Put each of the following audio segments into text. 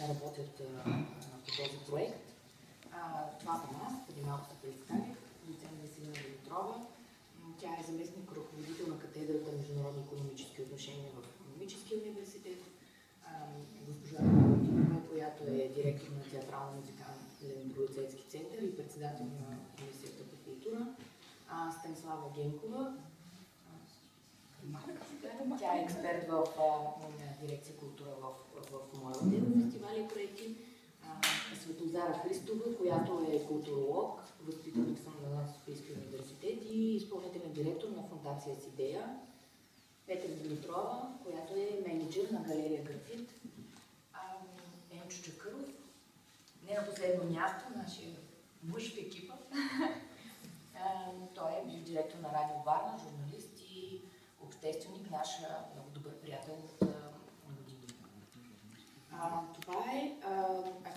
работят по този проект. Това съм аз, преди малко се представих, доцент Веселина Димитрова. Тя е заместник ръководител на катедрата Международни икономически отношения в Икономическия университет. Госпожа Тинова, която е директор на Театрално-музикален продуцентски център и председател на Комисията по култура. Станислава Генкова. Тя е експерт в дирекция култура в моя отдел фестивали и проекти. Светозара Христова, която е културолог, възпитаник съм на Софийския университет и изпълнителен директор на фондация Сидея. Петър Димитрова, която е менеджер на галерия Графит. Енчо Чакъров, не на последно място, нашия мъж в екипа. Той е бив директор на Радио Варна, журналист и общественик, наш много добър приятел от години. Това е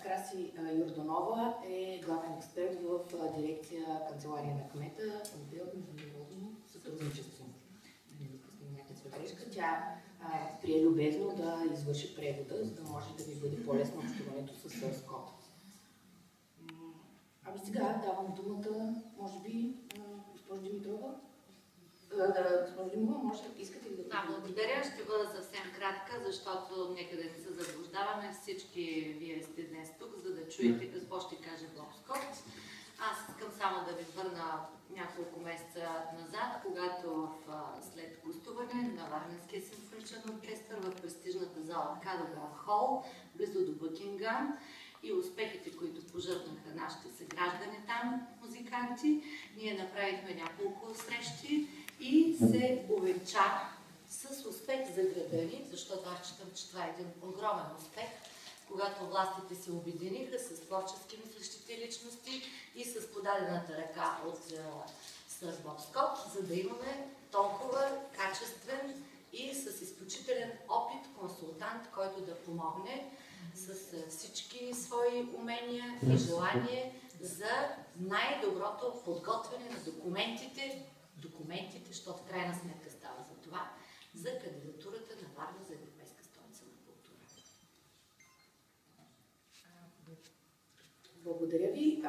Краси Йорданова, е главен експерт в дирекция канцелария на кмета, отдел международно сътрудничество. Тя прие любезно да извърши превода, за да може да ви бъде по-лесно общуването с Source. Ами сега давам думата, може би, госпожа Димитрова. Госпожа Димитрова, може да искате ли да... Да, благодаря. Ще бъда съвсем кратка, защото нека да не се заблуждаваме. Всички вие сте днес тук, за да чуете какво ще каже Боб Скот. Аз искам само да ви върна няколко месеца назад, когато след гостуване на Варненския симфоничен оркестър в престижната зала Кадоград Хол, близо до Бъкингам, и успехите, които пожърнаха нашите съграждани там, музиканти, ние направихме няколко срещи и се увенча с успех за града ни, защото аз считам, че това е един огромен успех, когато властите се обединиха с творчески мислещите личности и с подадената ръка от сър Боб Скот, за да имаме толкова качествен и с изключителен опит консултант, който да помогне с всички свои умения и желание за най-доброто подготвяне на документите, защото в крайна сметка става за това, за кандидатурата на Варна за Европейска столица на култура. Благодаря ви.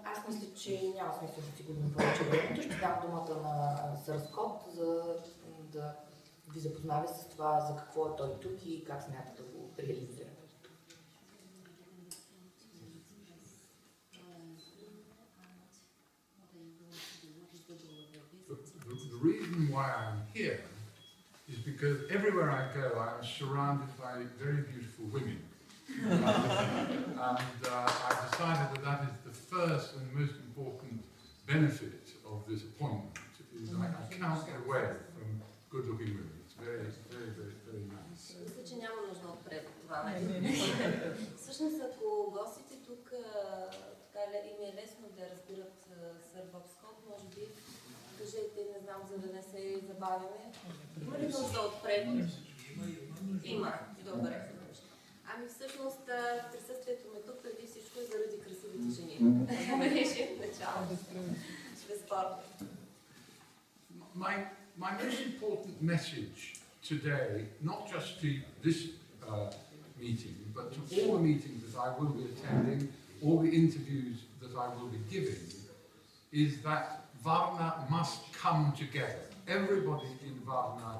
Аз мисля, че няма смисъл да си губим повече времето. Ще дам думата на сър Скот, за да ви запознава с това, за какво е той тук и как смята да го реализира. The reason why I'm here is because everywhere I go I am surrounded by very beautiful women. I've decided that that is the first and most important benefit of this appointment, is I can't get away from good-looking women. It's very, very, very, very nice. Мисля, че няма нужда от пред това. Всъщност, ако гостите тук така им е лесно да разбират сър Боб Скот, може би кажете, не знам, за да не се забавяме. Има ли нужда от превод? Има. Добре. Ами всъщност присъствието ми тук преди всичко е заради красивите жени. Беше начало. Безспорно. My most important message today, not just to this meeting, but to all the meetings that I will be attending, all the interviews that I will be giving, is that Varna must come together. Everybody in Varna,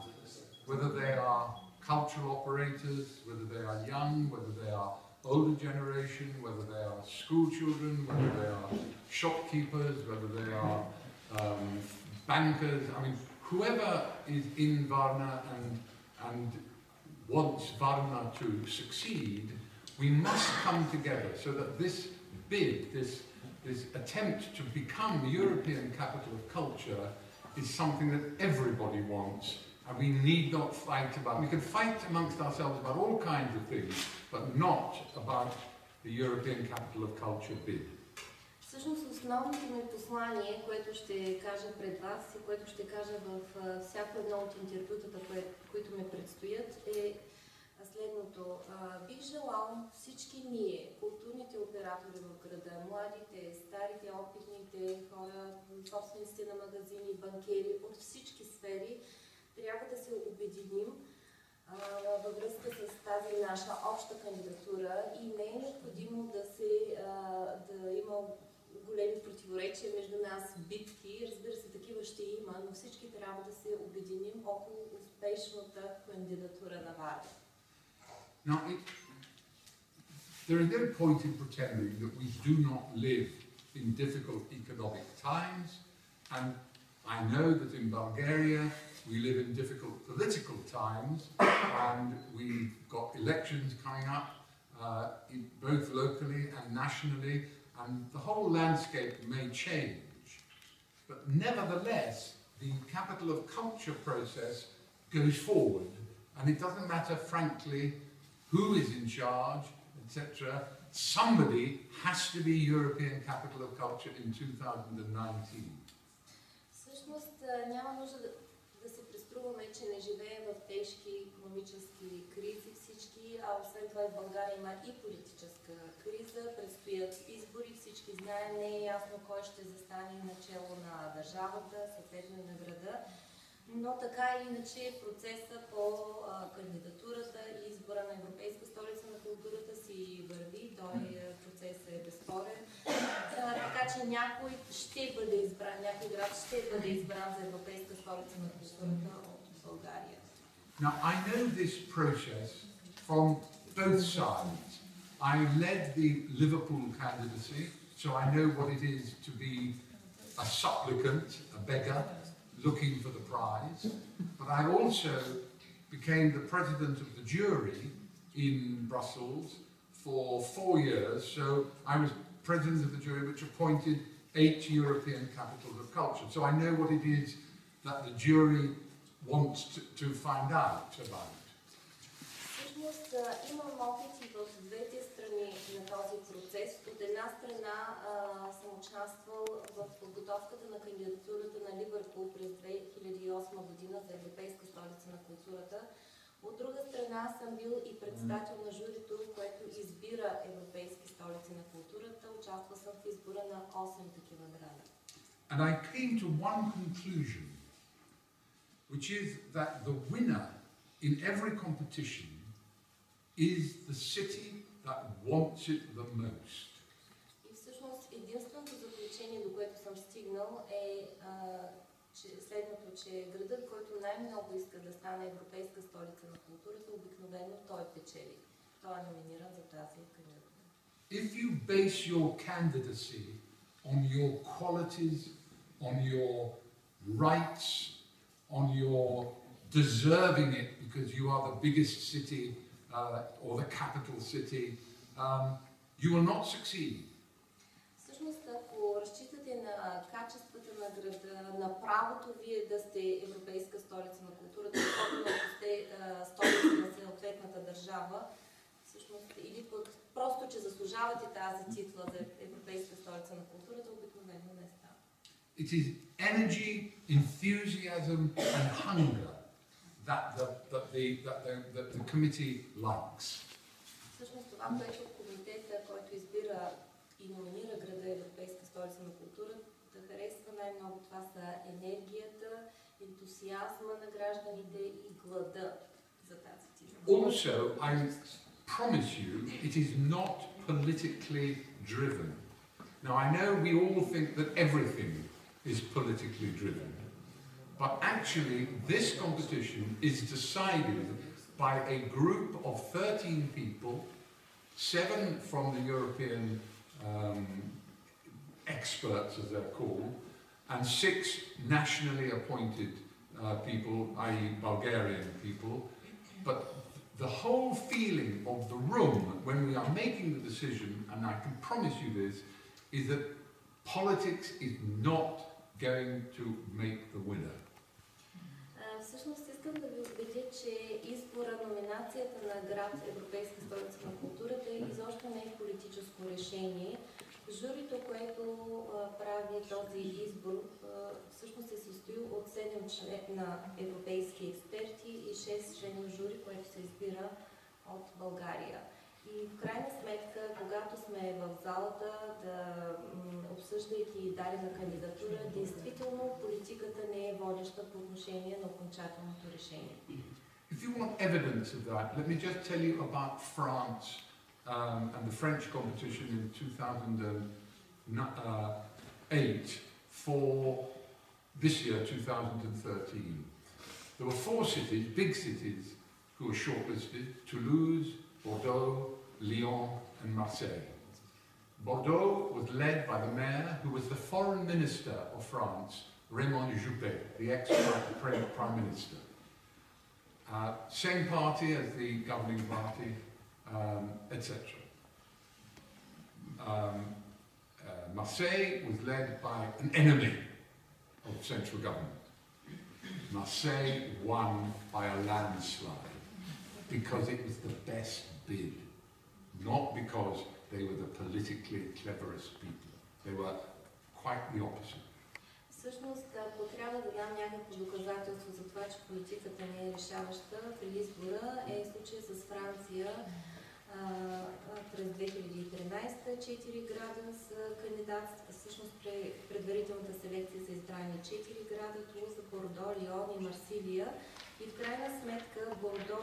whether they are cultural operators, whether they are young, whether they are older generation, whether they are school children, whether they are shopkeepers, whether they are bankers, I mean, whoever is in Varna and wants Varna to succeed, we must come together so that this bid, this attempt to become the European capital of culture is something that everybody wants, and we need not fight about. We can fight amongst ourselves about all kinds of things, but not about the European capital of culture bid. Всъщност основното ми послание, което ще кажа пред вас и което ще кажа във всяко едно от интервютата, които ми предстоят, е следното. Бих желал всички ние, културните оператори в града, младите, старите, опитните хора, собствениците на магазини, банкери, от всички сфери, трябва да се обединим във връзка с тази наша обща кандидатура и не е необходимо да има големи противоречия между нас, битки. Разбира се, такива ще има, но всички трябва да се обединим около успешната кандидатура на Варна. Now, there is no point in pretending that we do not live in difficult economic times, and I know that in Bulgaria we live in difficult political times, and we've got elections coming up, both locally and nationally, and the whole landscape may change. But nevertheless, the capital of culture process goes forward, and it doesn't matter, frankly, who is in charge, etc. Somebody has to be European capital of culture in 2019. Всъщност няма нужда да се преструваме, че не живеем в тежки икономически кризи всички, а освен това в България има и политическа криза, предстоят избори, всички знаем, не е ясно кой ще застане начело на държавата, съответно на града, но така или иначе процеса по кандидатурата и избора на Европейска столица на културата си върви, процесът е безспорен, така че някой ще бъде избран, някой град ще бъде избран за Европейска столица на културата от България. Now, I know this process from both sides. I led the Liverpool candidacy, so I know what it is to be a supplicant, a beggar, looking for the prize. But I also became the president of the jury in Brussels for 4 years, so I was president of the jury which appointed 8 European capitals of culture. So I know what it is that the jury wants to find out about. Всъщност имам опит и в двете страни на този процес. От една страна съм участвал в подготовката на кандидатурата на Ливърпул през 2008 година за Европейска столица на културата. От друга страна съм бил и председател на журито, което избира европейски столици на културата. Участвал съм в избора на 8 такива града. And I came to one conclusion, which is that the winner in every competition is the city that wants it the most. И всъщност единственото заключение, до което съм стигнал е следното, че градът, който най-много иска да стане европейска столица на културата, обикновено той печели. Той е номиниран за тази кандидатура. If you base your candidacy on your qualities, on your rights, on your deserving it because you are the biggest city or the capital city, you will not succeed. Всъщност, ако разчитате на качествата на града, на правото вие да сте европейска столица на културата, особено ако сте столица на съответната държава, всъщност, или просто, че заслужавате тази титла за европейска столица на културата, обикновено не става. It is energy, enthusiasm and hunger that the committee likes. Всъщност това, което комитета, който избира и номинира града Европейска столица на културата, да харесва най-много, това са енергията, ентусиазма на гражданите и глада за тази титла. Also, I promise you, it is not politically driven. Now, I know we all think that everything is politically driven, but actually this competition is decided by a group of 13 people, 7 from the European experts, as they're called, and 6 nationally appointed people, i.e. Bulgarian people. But the whole feeling of the room when we are making the decision, and I can promise you this, is that politics is not going to make the winner. Всъщност искам да ви убедя, че избора, номинацията на град Европейска столица на културата изобщо не е политическо решение. Журито, което прави този избор, всъщност се състои от 7 члена европейски експерти и 6 члена жури, което се избира от България. И в крайна сметка, когато сме в залата, да обсъждайки дадена кандидатура, действително политиката не е водеща по отношение на окончателното решение. If you want evidence of that, let me just tell you about France and the French competition in 2008 for this year, 2013. There were 4 cities, big cities, who were shortlisted: Toulouse, Bordeaux, Lyon and Marseille. Bordeaux was led by the mayor, who was the foreign minister of France, Raymond Juppé, the ex-prime minister. Same party as the governing party, etc. Marseille was led by an enemy of central government. Marseille won by a landslide because it was the best bid, not because they were the politically cleverest people. They were quite the opposite. Всъщност, ако трябва да дам някакво доказателство за това, че политиката не е решаваща при избора, е случай с Франция през 2013. 4 града са кандидат, всъщност при предварителната селекция са избрани 4 града: Тулуза, Бордо, Лион и Марсилия. И в крайна сметка Бордо,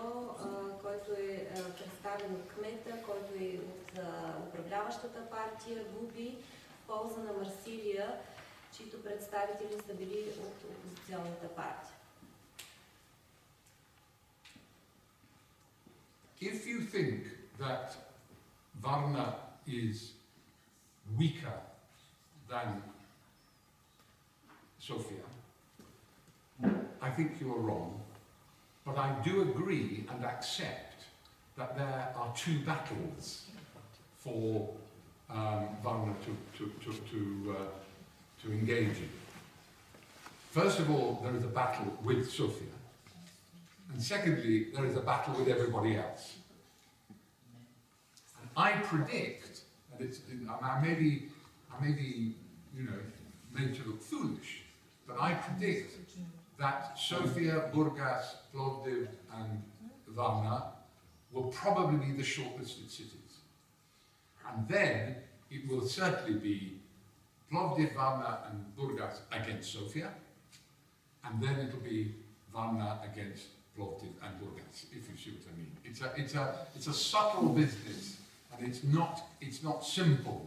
който е представен от кмета, който е от управляващата партия, губи в полза на Марсилия, чието представители са били от опозиционната партия. If you think that Varna is weaker than Sofia, I think you are wrong. But I do agree and accept that there are 2 battles for Varna to engage in. First of all, there is a battle with Sofia. And secondly, there is a battle with everybody else. And I predict, and I may be, you know, made to look foolish, but I predict that Sofia, Burgas, Plovdiv and Varna will probably be the shortlisted cities. And then it will certainly be Plovdiv, Varna and Burgas against Sofia, and then it'll be Varna against Plovdiv and Burgas, if you see what I mean. It's a subtle business, and it's not simple,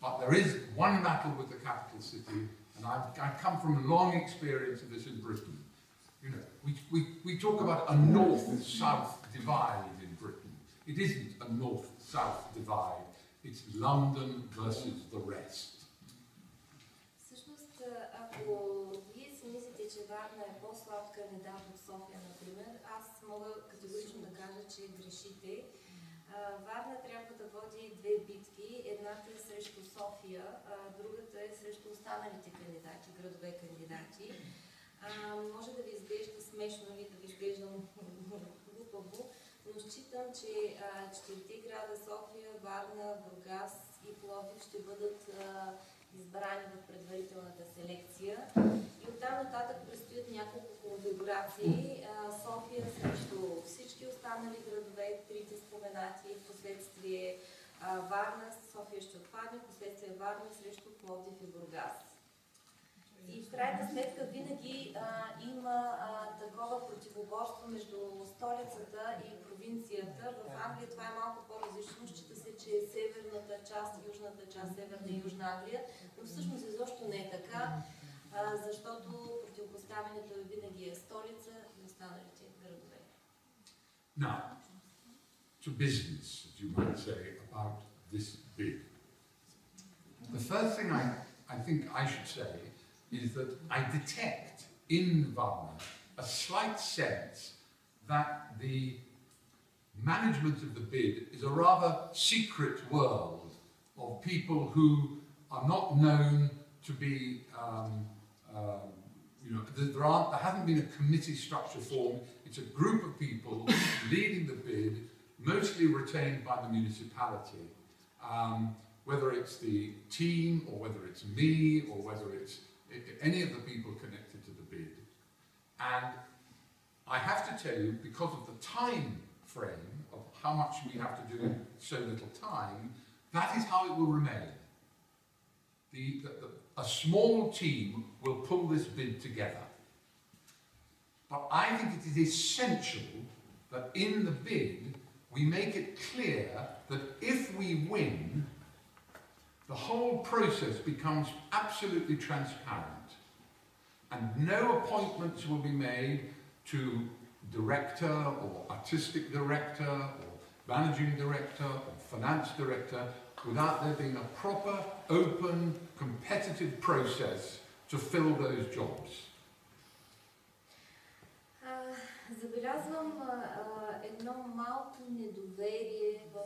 but there is one battle with the capital city. And I've come from a long experience of this in Britain. You know, we talk about a north-south divide in Britain. It isn't a north-south divide. It's London versus the rest. Всъщност, ако вие си мислите, че Варна е по-слаб кандидат от София, например, аз мога категорично да кажа, че грешите. Варна трябва да води 2 битки. Едната е срещу София, а другата е срещу останалите кандидати, градове кандидати. Може да ви изглежда смешно или да ви изглежда глупаво, но считам, че 4 града София, Варна, Бургас и Пловдив ще бъдат избрани в предварителната селекция. И оттам нататък предстоят няколко конфигурации. София срещу всички останали градове, 3 споменати, в последствие Варна, София ще отпадне, в последствие Варна срещу Пловдив и Бургас. И в крайна сметка винаги има такова противоборство между столицата и провинцията. В Англия това е малко по-различно. Счита се, че е северната част, южната част, северна и южна Англия, но всъщност изобщо не е така, защото противопоставянето винаги е столица и останалите градове. Now, to business, as you might say, about this bid. The first thing I think I should say is that I detect in Varna a slight sense that the management of the bid is a rather secret world of people who are not known to be, you know, there hasn't been a committee structure formed. It's a group of people leading the bid, mostly retained by the municipality. Whether it's the team, or whether it's me, or whether it's any of the people connected to the bid. And I have to tell you, because of the time frame of how much we have to do in so little time, that is how it will remain. A small team will pull this bid together. But I think it is essential that in the bid we make it clear that if we win, the whole process becomes absolutely transparent, and no appointments will be made to director or artistic director or managing director or finance director without there being a proper, open, competitive process to fill those jobs. Забелязвам едно малко недоверие в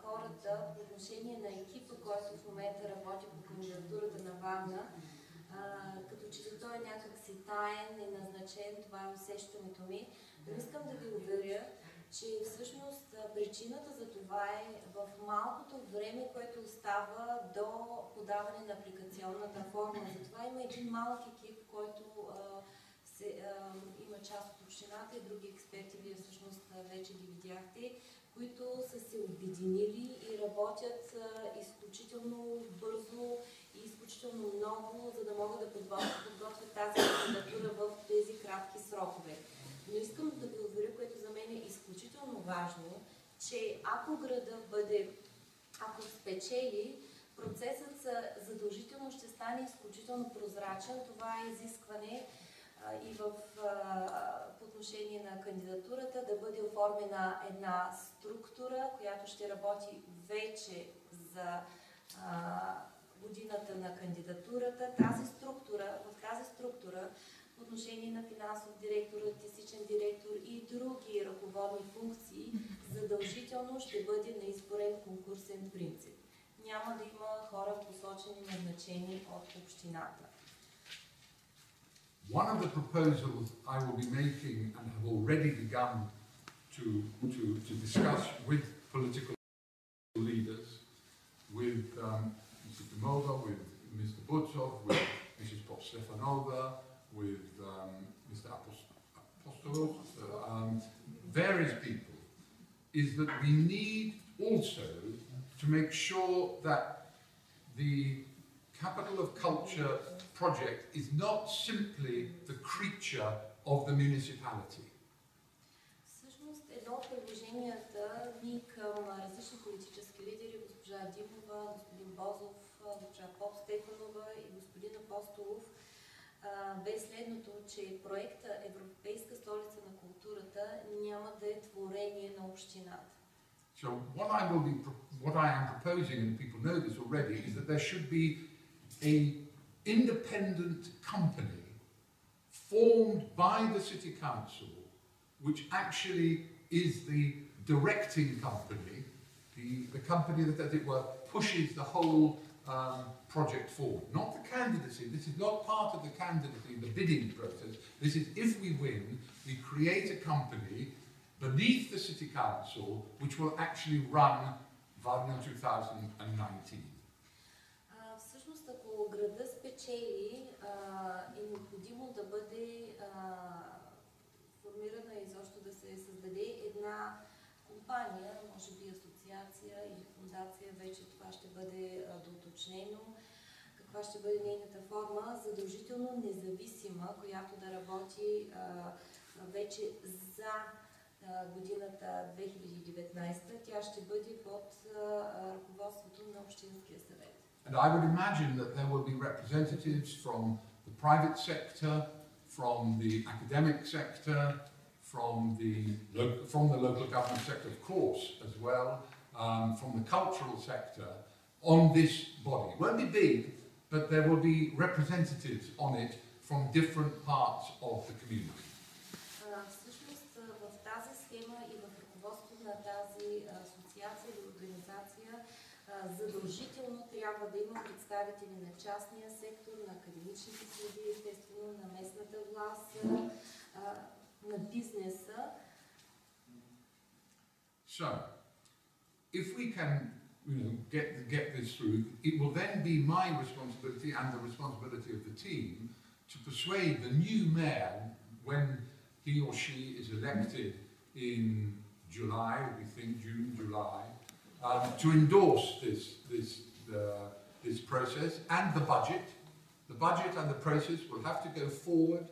хората по отношение на екипа, който в момента работи по кандидатурата на Варна. Като че той е някакси таен и назначен, това е усещането ми. Но искам да ви уверя, че всъщност причината за това е в малкото време, което остава до подаване на апликационната форма. Затова има един малък екип, който има част от общината и други експерти, вие всъщност вече ги видяхте, които са се обединили и работят изключително бързо и изключително много, за да могат да подготвят тази кандидатура в тези кратки срокове. Но искам да ви уверя, което за мен е изключително важно, че ако градът бъде, ако спечели, процесът задължително ще стане изключително прозрачен. Това е изискване и по отношение на кандидатурата да бъде оформена една структура, която ще работи вече за годината на кандидатурата. В тази структура по отношение на финансов директор, артистичен директор и други ръководни функции задължително ще бъде на изборен конкурсен принцип. Няма да има хора посочени, назначени от общината. One of the proposals I will be making and have already begun to discuss with political leaders, with Mr. Demova, with Mr. Butsov, with Mrs. Popstefanova, with Mr. Apostolov, various people, is that we need also to make sure that the Capital of Culture project is not simply the creature of the municipality. Всъщност едно от предложенията ми към различни политически лидери, госпожа Димова, господин Бозов, госпожа Попстефанова и господин Апостолов, бе следното, че проекта Европейска столица на културата няма да е творение на общината. So what I am proposing, and people know this already, is that there should be an independent company formed by the City Council, which actually is the directing company, the company that, as it were, pushes the whole project forward. Not the candidacy. This is not part of the candidacy, the bidding process. This is, if we win, we create a company beneath the City Council which will actually run Varna 2019. Всъщност, ако града спечели, е необходимо да бъде формирана и изобщо да се създаде една компания, може би асоциация или фундация, вече това ще бъде доуточнено, каква ще бъде нейната форма, задължително независима, която да работи вече за годината 2019. Тя ще бъде под ръководството на Общинския съвет. And I would imagine that there will be representatives from the private sector, from the academic sector, from the local government sector, of course, as well, from the cultural sector, on this body. It won't be big, but there will be representatives on it from different parts of the community. Всъщност в тази схема и в ръководството на тази асоциация или организация задължително трябва да има представители на частния сектор, на академичните среди, естествено на местната власт, на бизнеса. So, if we can, get this through, it will then be my responsibility and the responsibility of the team to persuade the new mayor when he or she is elected in July, we think June, July, to endorse this process and the budget. The budget and the process will have to go forward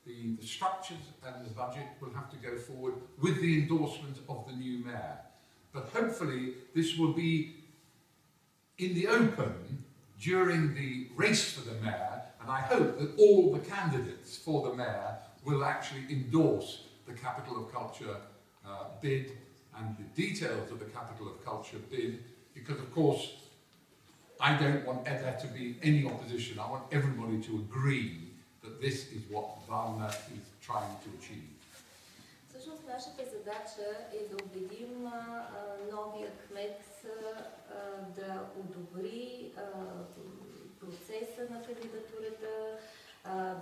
the structures and the budget will have to go forward with the endorsement of the new mayor. But hopefully this will be in the open during the race for the mayor, and I hope that all the candidates for the mayor will actually endorse the Capital of Culture bid and the details of the Capital of Culture bid, because of course I don't want there to be any opposition. I want everybody to agree that this is what Varna is trying to achieve. Всъщност нашата задача е да убедим новия кмет да одобри процеса на кандидатурата,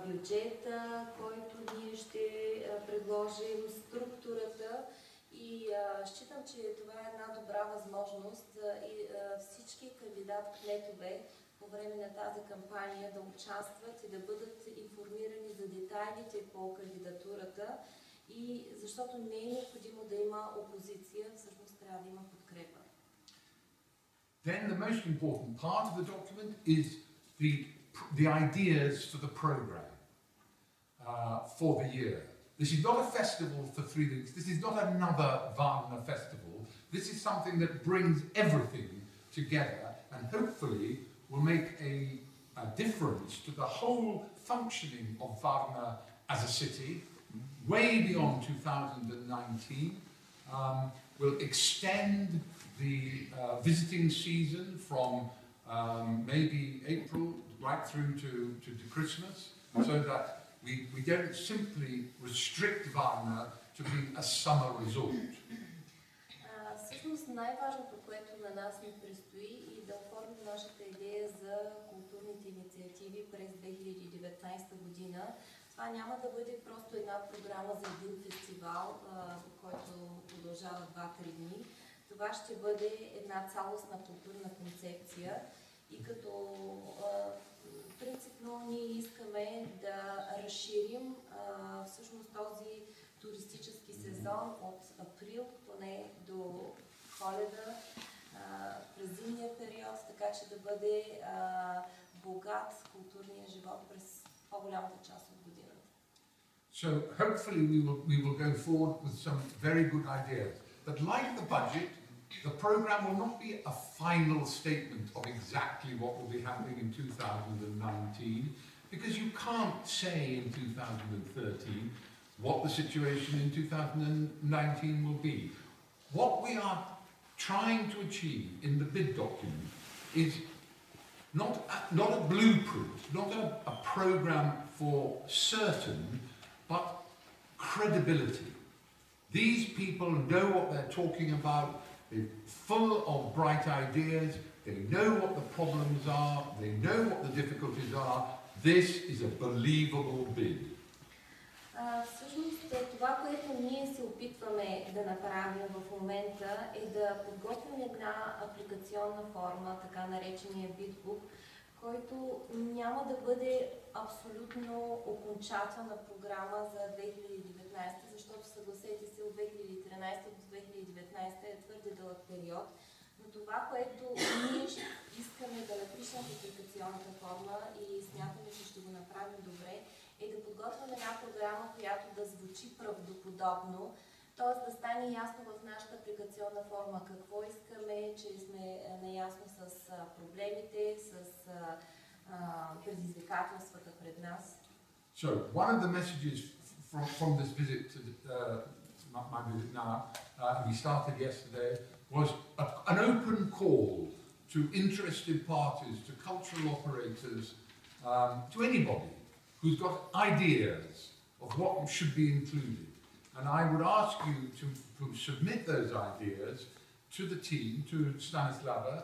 бюджета, който ние ще предложим, структурата. И считам, че това е една добра възможност и всички кандидат-кметове по време на тази кампания да участват и да бъдат информирани за детайлите по кандидатурата, и защото не е необходимо да има опозиция, всъщност трябва да има подкрепа. Then the most important part of the document is the ideas for the program for the year. This is not a festival for 3 weeks. This is not another Varna festival. This is something that brings everything together and hopefully will make a difference to the whole functioning of Varna as a city, way beyond 2019. Will extend the visiting season from maybe April right through to Christmas, so that we don't simply restrict Varna to being a summer resort. Всъщност най-важното, което на нас ни предстои, и да оформим нашата идея за културните инициативи през 2019 година, това няма да бъде просто една програма за един фестивал, който продължава 2-3 дни. Това ще бъде една цялостна културна концепция и като принципно ние искаме да разширим всъщност този туристически сезон от април поне до Коледа, през зимния период, така че да бъде богат културния живот през по-голямата част от годината. So hopefully we will go forward with some very good ideas. But like the budget, the program will not be a final statement of exactly what will be happening in 2019, because you can't say in 2013 what the situation in 2019 will be. What we are trying to achieve in the bid document is not a blueprint, not a program for certain, but credibility. These people know what they're talking about, they're full of bright ideas, they know what the problems are, they know what the difficulties are. This is a believable bid. Всъщност това, което ние се опитваме да направим в момента, е да подготвим една апликационна форма, така наречения битбук, който няма да бъде абсолютно окончателна програма за 2019, защото съгласете се, от 2013 до 2019 е твърде дълъг период. Но това, което ние искаме да напишем в апликационната форма и смятаме, че ще го направим добре, е да подготвим една програма, която да звучи правдоподобно, т.е. да стане ясно в нашата апликационна форма какво искаме, че сме наясно с проблемите, с предизвикателствата пред нас. So one of the messages from this visit to my visit now, and we started yesterday, was an open call to interested parties, to cultural operators, to anybody who's got ideas of what should be included. And I would ask you to submit those ideas to the team, to Stanislava,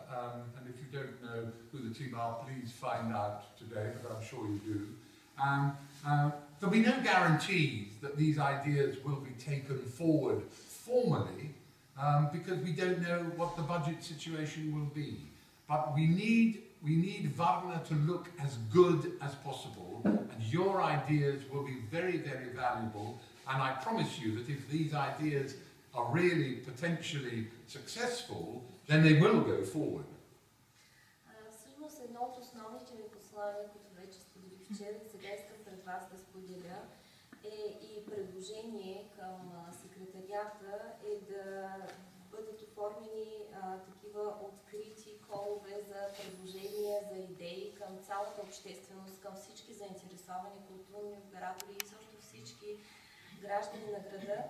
and if you don't know who the team are, please find out today, but I'm sure you do. There'll be no guarantees that these ideas will be taken forward formally, because we don't know what the budget situation will be. But we need Varna to look as good as possible, and your ideas will be very, very valuable. And I promise you that if these ideas are really potentially successful, then they will go forward. Всъщност едно от основните ми послания, които вече споделих вчера, сега искам пред вас да споделя, и предложение към секретарията е да бъдат оформени такива открити колове за предложения, за идеи към цялата общественост, към всички заинтересовани културни оператори и също всички граждани на града,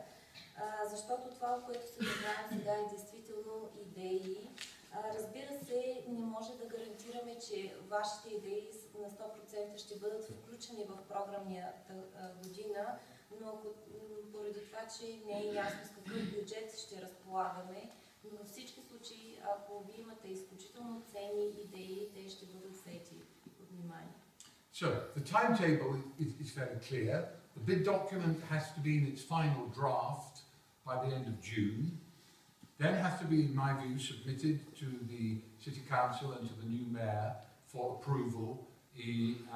защото това, което се нуждаем сега е действително идеи. Разбира се, не може да гарантираме, че вашите идеи на 100% ще бъдат включени в програмната година, но поради това, че не е ясно с какъв бюджет ще разполагаме, но във всички случаи, ако вие имате изключително ценни идеи, те ще бъдат взети под внимание. So, the timetable is very clear. The bid document has to be in its final draft by the end of June. Then has to be, in my view, submitted to the City Council and to the new Mayor for approval,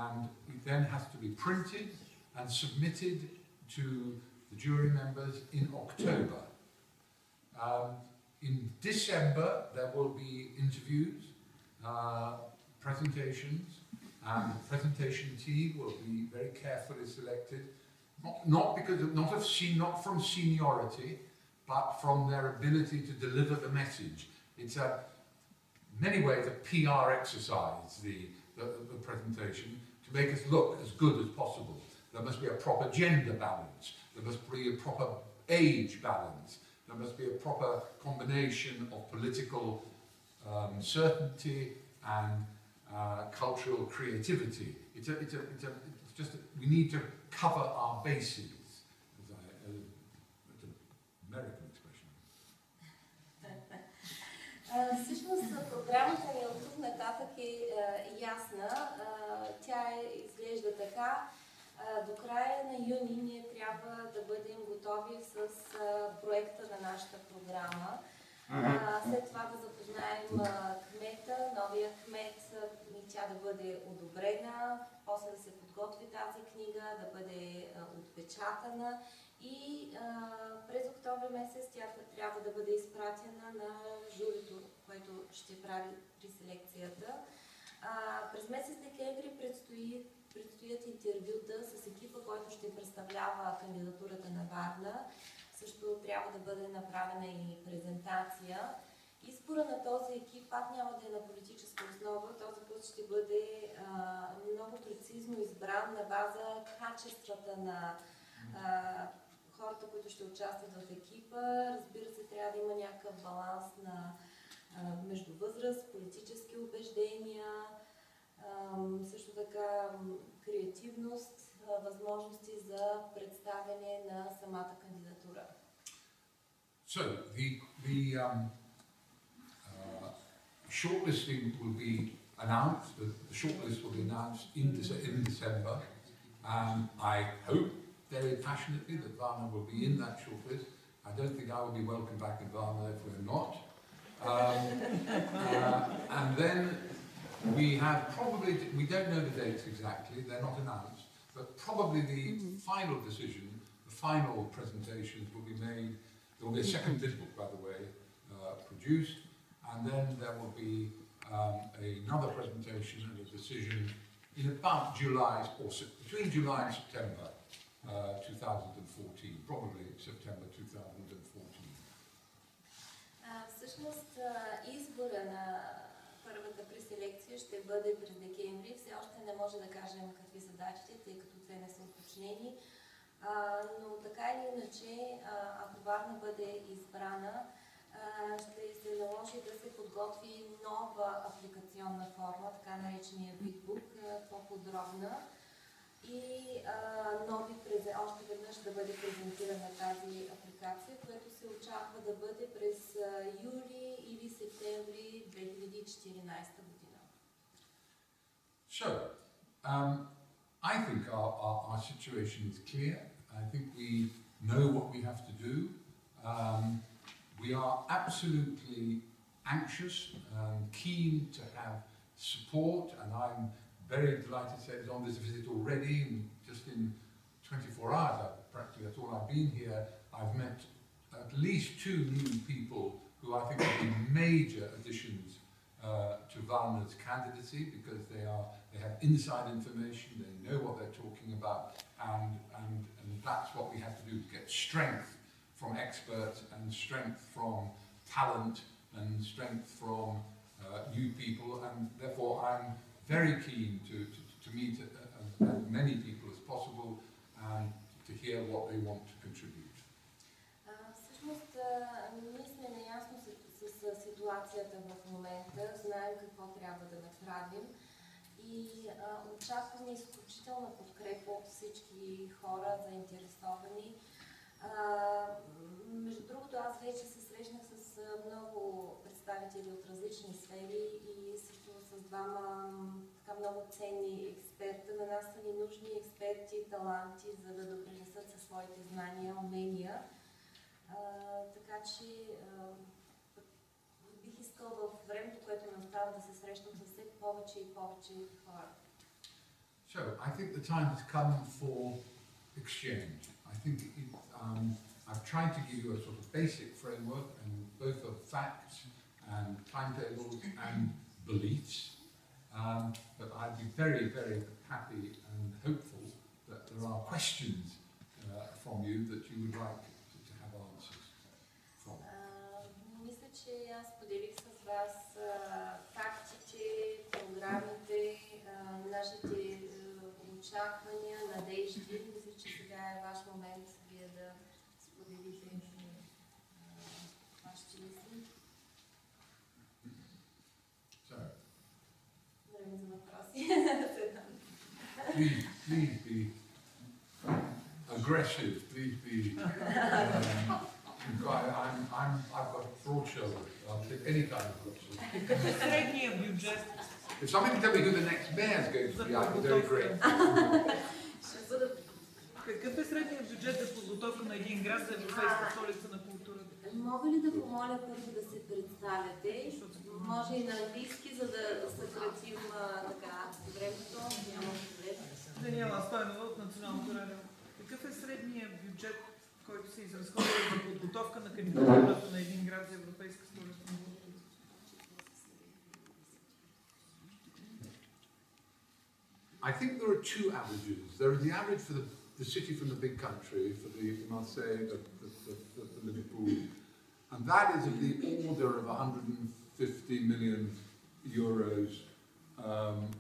and it then has to be printed and submitted to the jury members in October. In December, there will be interviews, presentations, and the presentation team will be very carefully selected, not from seniority, but from their ability to deliver the message. It's in many ways a PR exercise, the presentation, to make us look as good as possible. There must be a proper gender balance, there must be a proper age balance, there must be a proper combination of political certainty and cultural creativity. It's just we need to cover our bases. American expression. Всъщност програмата ни от тук нататък е ясна. Тя изглежда така. До края на юни ние трябва да бъдем готови с проекта на нашата програма. След това да запознаем кмета, новия кмет, и тя да бъде одобрена, после да се подготви тази книга, да бъде отпечатана и през октомври месец тя трябва да бъде изпратена на журито, което ще прави при селекцията. През месец декември предстоят интервюта с екипа, който ще представлява кандидатурата на Варна. Също трябва да бъде направена и презентация. Избора на този екип пак няма да е на политическа основа. Този път ще бъде много прецизно избран на база качествата на хората, които ще участват в екипа. Разбира се, трябва да има някакъв баланс между възраст, политически убеждения, също така креативност, възможности за представяне на самата кандидатура. So, the shortlisting will be announced, the shortlist will be announced in December, and I hope very passionately that Varna will be in that shortlist. I don't think I will be welcome back in Varna if we're not. And then we have probably, we don't know the dates exactly, they're not announced, but probably the final decision, the final presentations will be made. There will be a second bid book, by the way, produced, and then there will be another presentation and a decision in about July, or between July and September 2014, probably September 2014. Всъщност избора на първата преселекция ще бъде през декември. Все още не може да кажем какви са датите, тъй като те не са уточнени. Но така или иначе, ако Варна бъде избрана, ще се наложи да се подготви нова апликационна форма, така наречения битбук, по-подробна. И още веднъж да бъде презентирана тази апликация, която се очаква да бъде през юли или септември 2014 година. So, I think our situation is clear. I think we know what we have to do. We are absolutely anxious and keen to have support, and I'm very delighted to say I was on this visit already, and just in 24 hours, practically that's all I've been here, I've met at least 2 new people who I think will be major additions to Valna's candidacy because they have inside information, they know what they're talking about, and that's what we have to do, to get strength from experts and strength from talent and strength from new people, and therefore I'm very keen to meet as many people as possible and to hear what they want to contribute. Всъщност, ние сме наясно с ситуацията в момента, знаем какво трябва да направим и очакваме изключителна подкрепа от всички хора, заинтересовани. Между другото, аз вече се срещнах с много представители от различни сфери и също с двама така много ценни експерта. На нас са ни нужни експерти, таланти, за да допринесат със своите знания, умения. Така че бих искал в времето, което ми остава, да се срещам с все повече и повече хора. So, I think the time has come for exchange. I think I've tried to give you a sort of basic framework, and both of facts and timetables and beliefs. But I'd be very, very happy and hopeful that there are questions from you that you would like to have answers from. Мисля, че аз поделих с вас фактите, програмите, нашите очаквания, надежди. Мисля, че сега е ваш момент вие да споделите вашите мисли. Време за въпроси. Please be aggressive. Please be. I've got broad shoulders. I'll take any kind of question. Средния бюджет. If somebody can tell me who the next mayor is going to be, I'd be very grateful. Какъв е средният бюджет за подготовка на един град за Европейска столица на културата? Мога ли да помоля първо да се представяте? Може и на английски, за да съкратим така времето. Няма проблем. Даниела Стойнова от Националното радио. Какъв е средният бюджет, който се изразходва за подготовка на кандидатурата на един град за Европейска столица на културата? I think there are two averages. There is the average for the city from the big country, for the Marseille, the Liverpool, and that is of the order of 150 million euros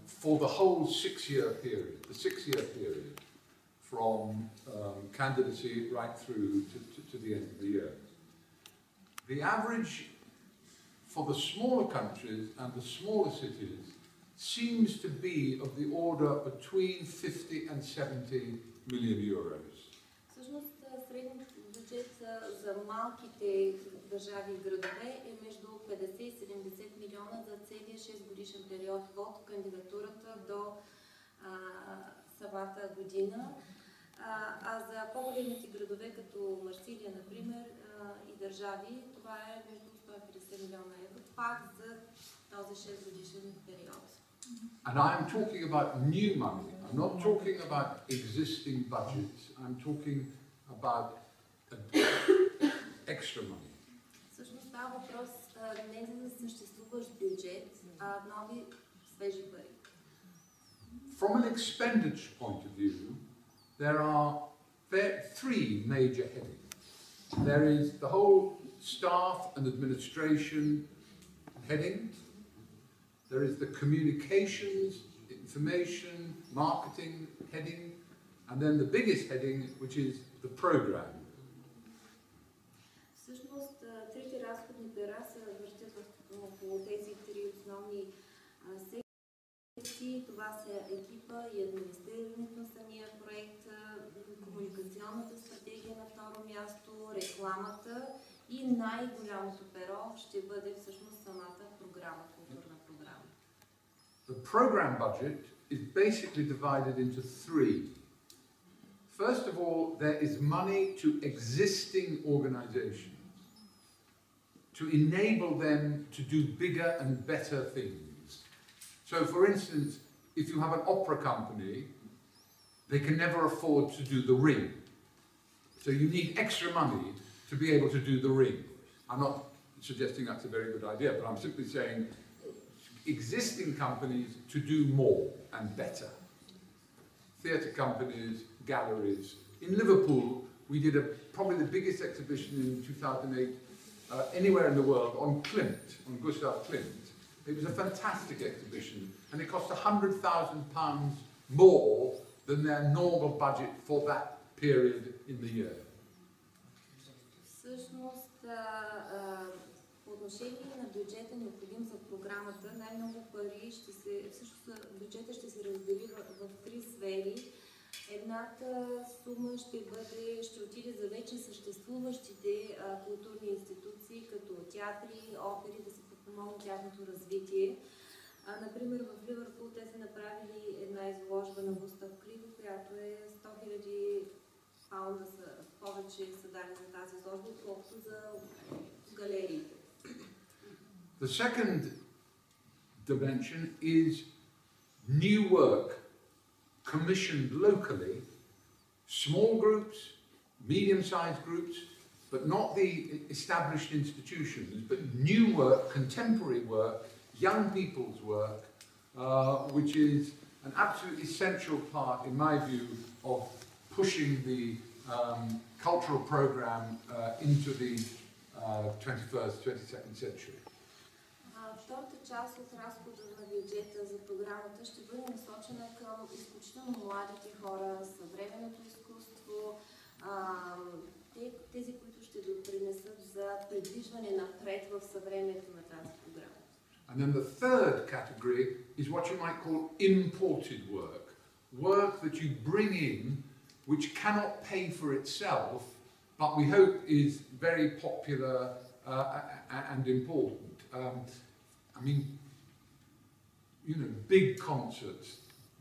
for the whole 6-year period, the 6-year period from candidacy right through to the end of the year. The average for the smaller countries and the smaller cities seems to be of the order between 50 and 70 million euros. Всъщност средният бюджет за малките държави и градове е между 50 и 70 милиона за целия 6 годишен период от кандидатурата до самата година. А за по-големите градове, като Марсилия, например, и държави, това е между 150 милиона евро, пак за този 6 годишен период. And I'm talking about new money. I'm not talking about existing budgets. I'm talking about extra money. Всъщност става въпрос не за съществуващ бюджет, а нови свежи пари. From an expenditure point of view, there are three major headings. There is the whole staff and administration heading. There is the communications, information, marketing heading, and then the biggest heading, which is the program. Всъщност, трите разходни пера се въртят около тези три основни секции. Това са екипа и администрирането на самия проект, комуникационната стратегия на второ място, рекламата и най-голямото перо ще бъде всъщност самата програма, културна програма. The program budget is basically divided into three. First of all, there is money to existing organizations to enable them to do bigger and better things. So, for instance, if you have an opera company, they can never afford to do the Ring. So you need extra money to be able to do the Ring. I'm not suggesting that's a very good idea, but I'm simply saying existing companies to do more and better. Theatre companies, galleries. In Liverpool, we did probably the biggest exhibition in 2008 anywhere in the world on Klimt, on Gustav Klimt. It was a fantastic exhibition, and it cost £100,000 more than their normal budget for that period in the year. Всъщност, по отношение на бюджета, необходим за програмата, най-много пари всъщност бюджета ще се раздели в три сфери. Едната сума ще отиде за вече съществуващите културни институции, като театри, опери, да се подпомогне тяхното развитие. Например, в Ливърпул те са направили една изложба на Густав Клим, която е 100 000 паунда повече са дали за тази изложба, отколкото за галериите. The second dimension is new work commissioned locally, small groups, medium-sized groups, but not the established institutions, but new work, contemporary work, young people's work, which is an absolutely essential part, in my view, of pushing the cultural program into the 21st, 22nd century. Втората част от разхода на бюджета за програмата ще бъде насочена към изключително младите хора, съвременното изкуство, тези, които ще допринесат за придвижване напред в съвремието на тази програма. And then the third category is what you might call imported work. Work that you bring in which cannot pay for itself, but we hope is very popular and important. I mean, you know, big concerts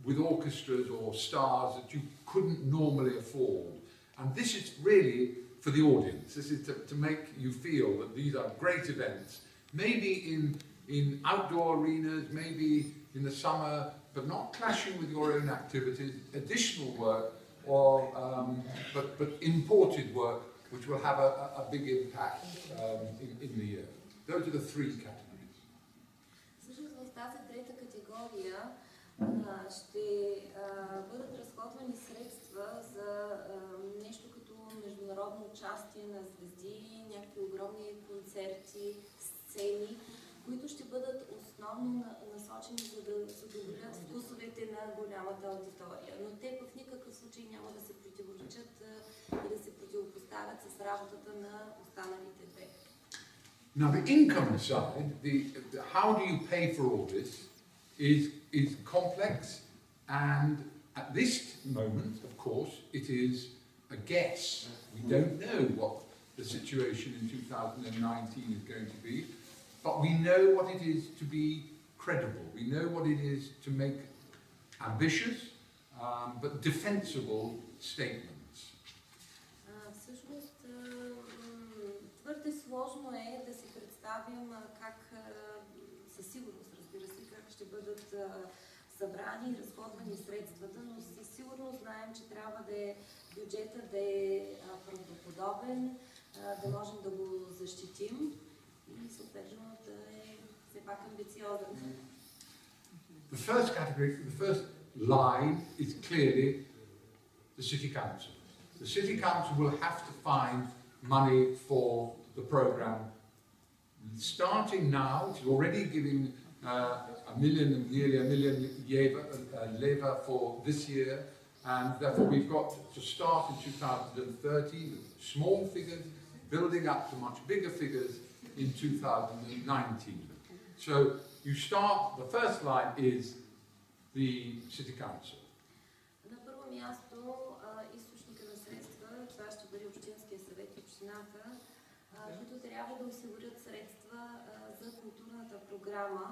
with orchestras or stars that you couldn't normally afford. And this is really for the audience. This is to make you feel that these are great events, maybe in outdoor arenas, maybe in the summer, but not clashing with your own activities, additional work, or but imported work, which will have a big impact in the year. Those are the three categories. Всъщност в тази трета категория ще бъдат разходвани средства за нещо като международно участие на звезди, някакви огромни концерти, сцени, които ще бъдат основно насочени за да задоволят вкусовете на голямата аудитория. Но те в никакъв случай няма да се противоречат и да се противопоставят с работата на останалите две. Now the income side, how do you pay for all this, is complex, and at this moment, of course, it is a guess. We don't know what the situation in 2019 is going to be, but we know what it is to be credible. We know what it is to make ambitious, but defensible statements. Всъщност, твърде сложно е да си представим как, със сигурност, разбира се, как ще бъдат събрани и разходвани средствата, но със сигурност знаем, че трябва да е бюджета да е правдоподобен, да можем да го защитим и съответно да е все пак амбициозен. The first category, the first line is clearly the City Council. The City Council will have to find money for the programme. Starting now, it's already giving nearly a million leva for this year, and therefore we've got to start in 2030 with small figures, building up to much bigger figures in 2019. So you start, the first line is the City Council. На първо място, източника на средства, това ще бъде Общинския съвет и общината, които трябва да осигурят средства за културната програма,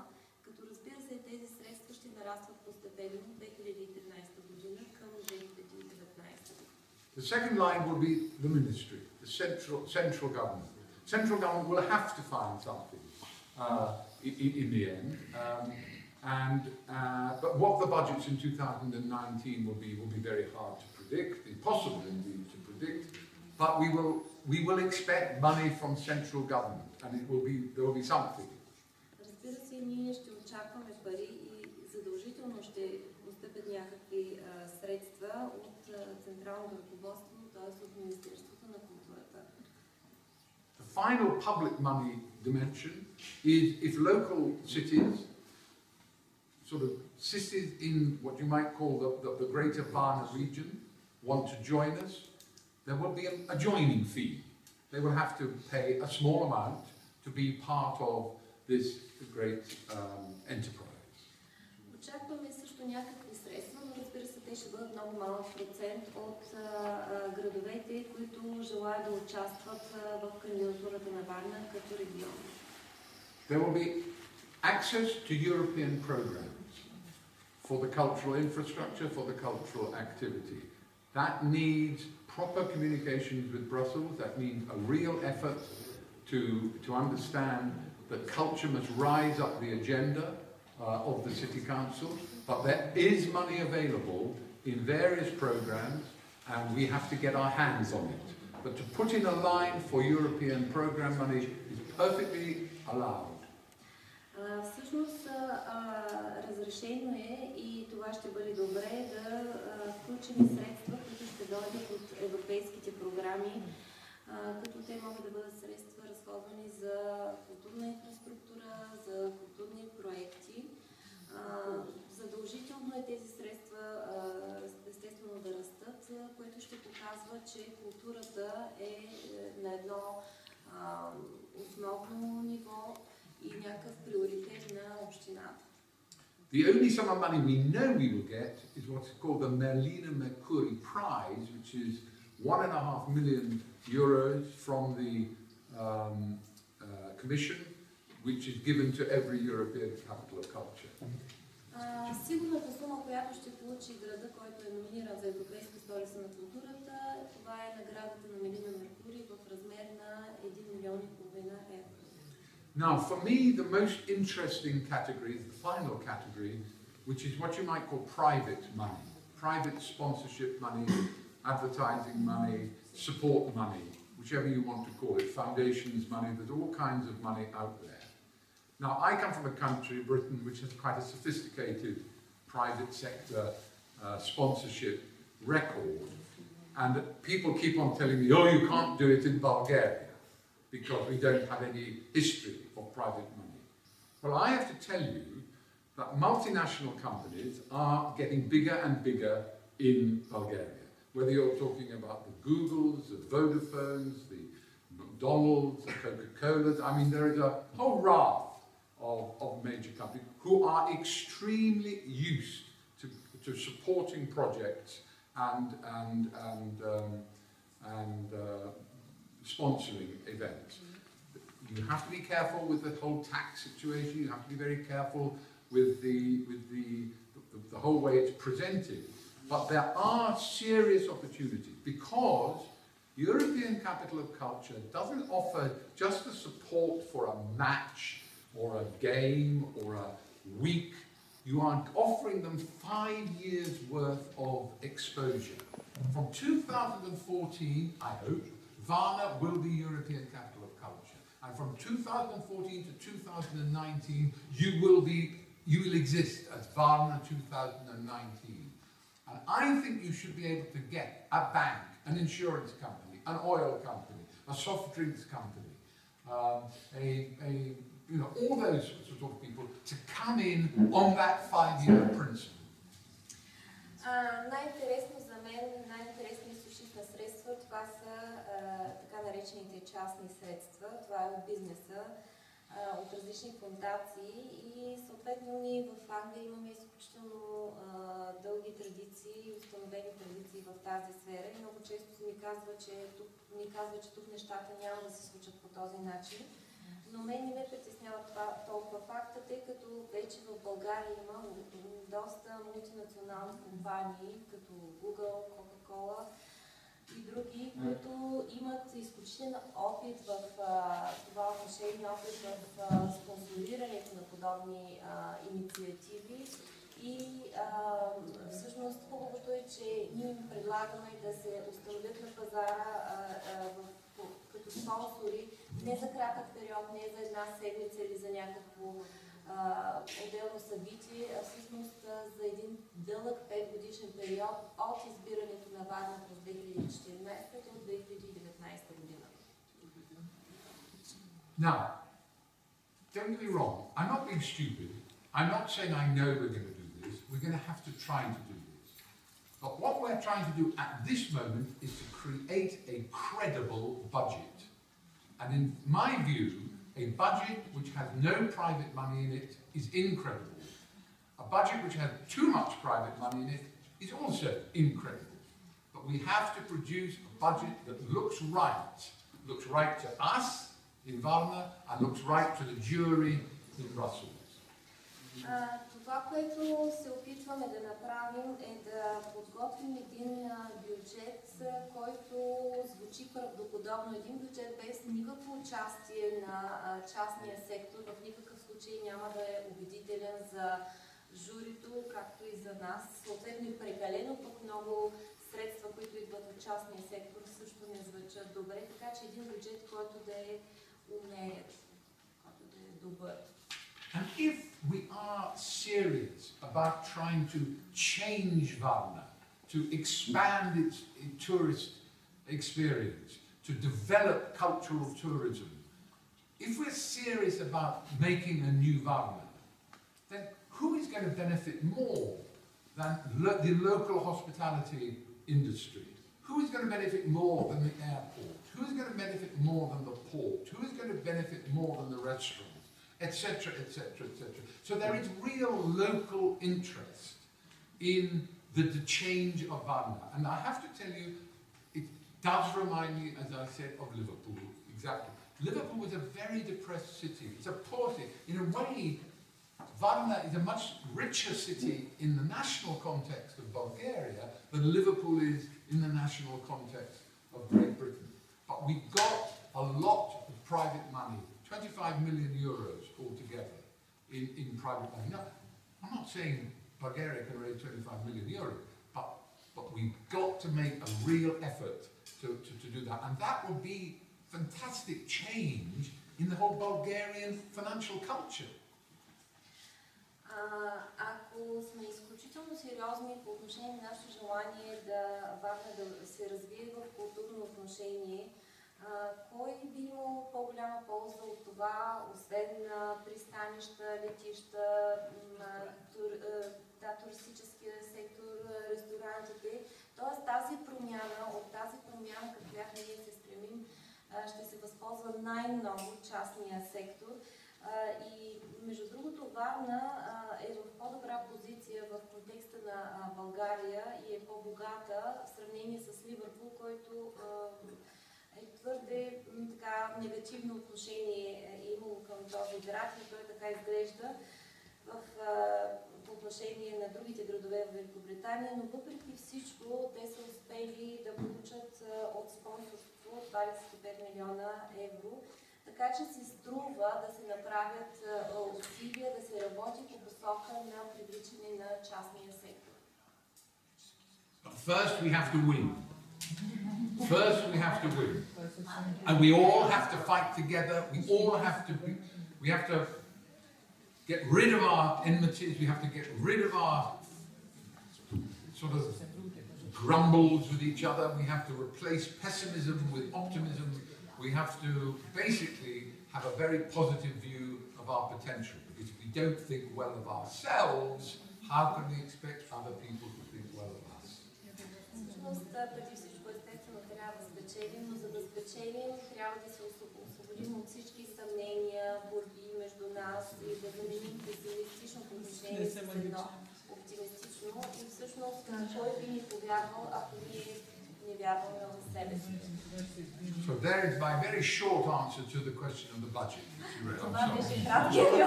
като разбира се тези средства ще нарастват постепенно от 2013 година към 2019 година. The second line will be the ministry, the central government. Central government will have to find something in the end. But what the budgets in 2019 will be very hard to predict, impossible indeed to predict. But we will expect money from central government, and there will be something. Разбира се, ние ще очакваме пари и задължително ще постъпят някакви средства от централното ръководство, т.е. от Министерството на културата. The final public money dimension is if local cities, sort of cities in what you might call the greater Varna region, want to join us, there will be a joining fee. They will have to pay a small amount to be part of this great enterprise. Очакваме също някакви средства, но разбира се, те ще бъдат много малък процент от градовете, които желаят да участват в кандидатурата на Варна като регион. There will be access to European programs for the cultural infrastructure, for the cultural activity. That needs proper communications with Brussels. That means a real effort to understand that culture must rise up the agenda of the City Council, but there is money available in various programs and we have to get our hands on it. But to put in a line for European program money is perfectly allowed. Всъщност разрешено е и това ще бъде добре да включим средства, които ще дойдат от европейските програми, като те могат да бъдат средства разходвани за културна инфраструктура, за културни проекти. Задължително е тези средства естествено да растат, което ще показва, че културата е на едно основно ниво и някакъв приоритет на общината. The only sum of money we know we will get is what's called the Merlina Mercuri Prize, which is €1.5 million from the Commission, which is given to every European capital of culture. Сигурната сума, която ще получи града, който е номиниран за Европейска столица на културата, това е наградата на Мелина Меркури в размер на €1,5 милиона. Now, for me, the most interesting category is the final category, which is what you might call private money. Private sponsorship money, advertising money, support money, whichever you want to call it, foundations money, there's all kinds of money out there. Now, I come from a country, Britain, which has quite a sophisticated private sector sponsorship record, and people keep on telling me, oh, you can't do it in Bulgaria, because we don't have any history of private money. Well, I have to tell you that multinational companies are getting bigger and bigger in Bulgaria. Whether you're talking about the Googles, the Vodafones, the McDonald's, the Coca-Colas, I mean, there is a whole raft of major companies who are extremely used to supporting projects and sponsoring events. You have to be careful with the whole tax situation. You have to be very careful with the whole way it's presented. But there are serious opportunities because European Capital of Culture doesn't offer just the support for a match or a game or a week. You are offering them 5 years worth of exposure. From 2014, I hope, Varna will be European Capital of Culture. And from 2014 to 2019, you will exist as Varna 2019. And I think you should be able to get a bank, an insurance company, an oil company, a soft drinks company, all those sort of people to come in on that 5-year principle. Най-интересно за мен, най-интересни източник на средства, това са така наречените частни средства. Това е от бизнеса, от различни фондации и съответно ние в Англия имаме изключително дълги традиции, установени традиции в тази сфера и много често ни казва, че тук нещата няма да се случат по този начин. Но мен не ме притеснява толкова факта, тъй като вече в България има доста мултинационални компании, като Google, Coca-Cola и други, които имат изключителен опит в това отношение, опит в спонсорирането на подобни инициативи. И всъщност хубавото е, че ние им предлагаме да се установят на пазара като спонсори не за кратък период, не за една седмица или за някакво отделно събитие, а всъщност за един дълъг 5-годишен период от избирането на Варна през 2014 до 2019 година. Now, don't get me wrong, I'm not being stupid. I'm not saying I know we're going to do this. We're going to have to try to do this. But what we're trying to do at this moment is to create a credible budget. And in my view, a budget which has no private money in it is incredible. A budget which has too much private money in it is also incredible. But we have to produce a budget that looks right to us in Varna and looks right to the jury in Brussels. Това, което се опитваме да направим, е да подготвим един бюджет, който звучи правдоподобно. Един бюджет без никакво участие на частния сектор, в никакъв случай няма да е убедителен за журито, както и за нас. Съответно и прекалено пък много средства, които идват от частния сектор, също не звучат добре. Така че един бюджет, който да е умерен, който да е добър. And if we are serious about trying to change Varna, to expand its tourist experience, to develop cultural tourism, if we're serious about making a new Varna, then who is going to benefit more than the local hospitality industry? Who is going to benefit more than the airport? Who is going to benefit more than the port? Who is going to benefit more than the restaurant? Etc., etc., etc. So there is real local interest in the change of Varna. And I have to tell you, it does remind me, as I said, of Liverpool. Exactly. Liverpool was a very depressed city. It's a poor city. In a way, Varna is a much richer city in the national context of Bulgaria than Liverpool is in the national context of Great Britain. But we got a lot of private money. 25 million euros altogether in private money. Now, I'm not saying Bulgaria can raise 25 million euros, but we've got to make a real effort to do that. And that would be fantastic change in the whole Bulgarian financial culture. Ако сме изключително сериозни по отношение на нашето желание да Варна да се развие в културно отношение, кой би имал по-голяма полза от това, освен пристанища, летища, туристическия сектор, ресторантите? Тоест тази промяна, от тази промяна, към която ние се стремим, ще се възползва най-много частния сектор. И между другото, Варна е в по-добра позиция в контекста на България и е по-богата в сравнение с Ливърпул, който е твърде така негативно отношение имало към този град и той така изглежда по отношение на другите градове в Великобритания, но въпреки всичко те са успели да получат от спонсорство 25 милиона евро. Така че си струва да се направят усилия, да се работи по посока на привличане на частния сектор. But first we have to win. First we have to win. And we all have to fight together. We have to get rid of our enmities. We have to get rid of our sort of grumbles with each other. We have to replace pessimism with optimism. We have to basically have a very positive view of our potential. Because if we don't think well of ourselves, how can we expect other people to think well of us? Преди всичко естествено трябва да спечелим, но за да спечелим трябва да се освободим от всички съмнения, борби между нас и да заменим песимистичното отношение с едно оптимистично. И всъщност кой би ни повярвал, ако ние не вярваме в себе си? So there is my very short answer to the question of the budget. Това беше краткият ми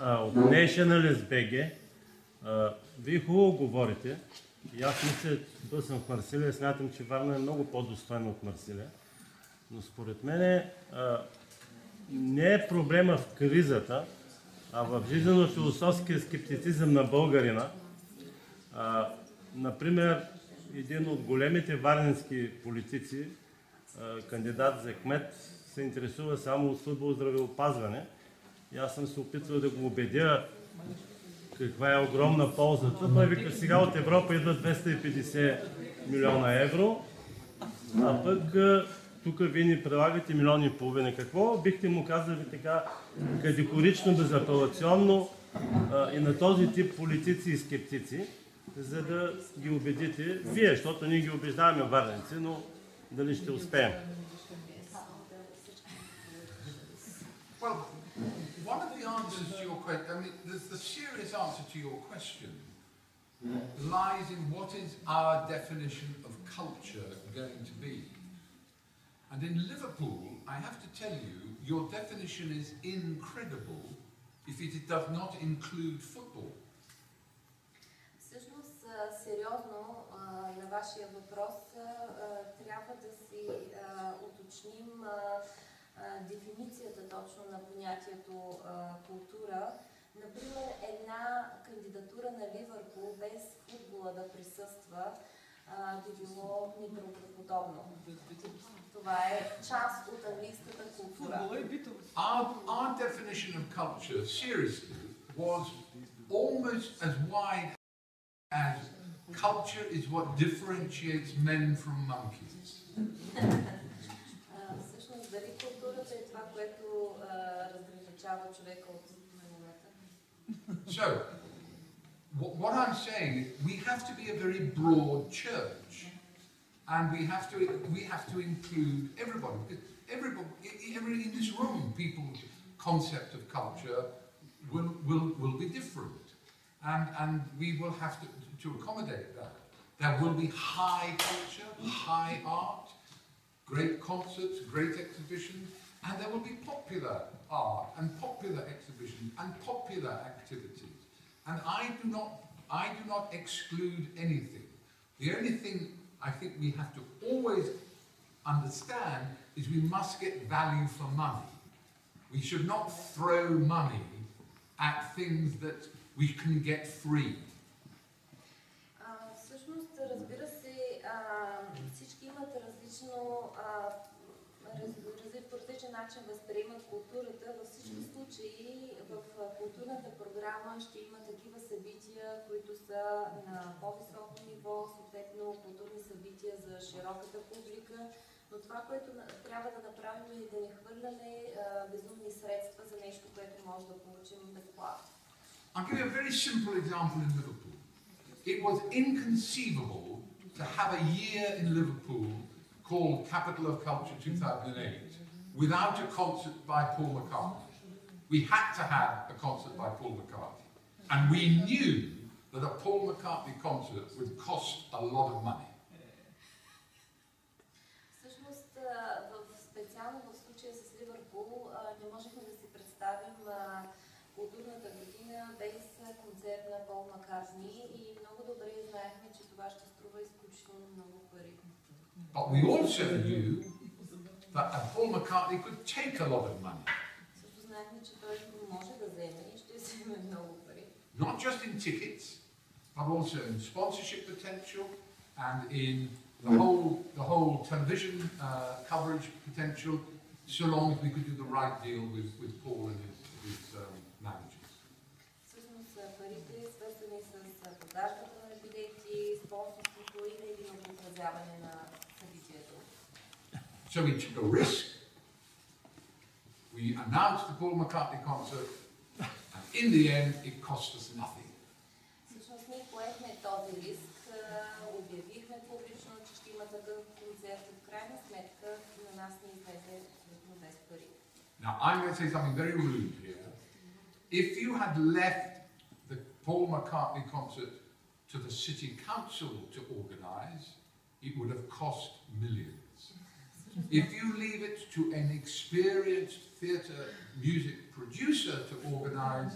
От Nationalist BG, вие хубаво говорите. И аз мисля, че съм в Марсилия и смятам, че Варна е много по-достойна от Марсилия. Но според мен не е проблема в кризата, а в жизнено-философския скептицизъм на българина. Например, един от големите варненски политици, кандидат за кмет, се интересува само от футбол, здравеопазване И аз съм се опитвал да го убедя каква е огромна ползата. Той вика, сега от Европа идват 250 милиона евро, а пък тук вие ни прилагате 1,5 милиона. Какво бихте му казали така категорично, безапелационно и на този тип политици и скептици, за да ги убедите вие, защото ние ги убеждаваме варненци, но дали ще успеем? Well, one of the answers to your question, I mean, the serious answer to your question lies in what is our definition of culture going to be. And in Liverpool, I have to tell you, your definition is incredible if it does not include football. Всъщност, сериозно на вашия въпрос трябва да си уточним дефиницията точно на понятието култура. Например, една кандидатура на Ливърпул без футбола да присъства би било неправдоподобно. Това е част от английската култура. Our definition of culture, seriously, was almost as wide as culture is what differentiates men from monkeys. Всъщност, дали културата е това, което разграничава човека от маймуната? So, what I'm saying is we have to be a very broad church, and we have to include everybody. Every in this room, people's concept of culture will be different, and we will have to accommodate that. There will be high culture, high art, great concerts, great exhibitions, and there will be popular art and popular exhibitions and popular activities. And I do not exclude anything. The only thing I think we have to always understand is we must get value for money. We should not throw money at things that we can get free. Всъщност, разбира се, всички имат по различен начин възприемат културата. Във всички случаи в културната програма ще има такива събития, които са на по-високо ниво, съответно културни събития за широката публика. Но това, което трябва да направим е да не хвърляме безумни средства за нещо, което може да получим безплатно. I'll give you a very simple example in Liverpool. It was inconceivable to have a year in Liverpool called Capital of Culture 2008 without a concert by Paul McCartney. We had to have a concert by Paul McCartney. And we knew that a Paul McCartney concert would cost a lot of money. Всъщност, специално в случая с Ливърпул, не можехме да си представим културната година без концерт на Пол Маккартни и много добре знаехме, че това ще струва изключително много пари. But we also knew that Paul McCartney could take a lot of money. Също знаехме, че той може да вземе и ще вземе много пари. Not just in tickets, but also in sponsorship potential and in the whole television coverage potential, so long as we could do the right deal with Paul and his managers. Всъщност парите, свързани с продажбата на билети, спонсорството и единото отразяване на събитието. So we took a risk. We announced the Paul McCartney concert, and in the end, it cost us nothing. Всъщност ние поехме този риск, обявихме публично, че ще има такъв концерт и в крайна сметка на нас не излезе абсолютно без пари. Now, I'm going to say something very rude here. If you had left the Paul McCartney concert to the city council to organise, it would have cost millions. If you leave it to an experienced theatre music producer to organise,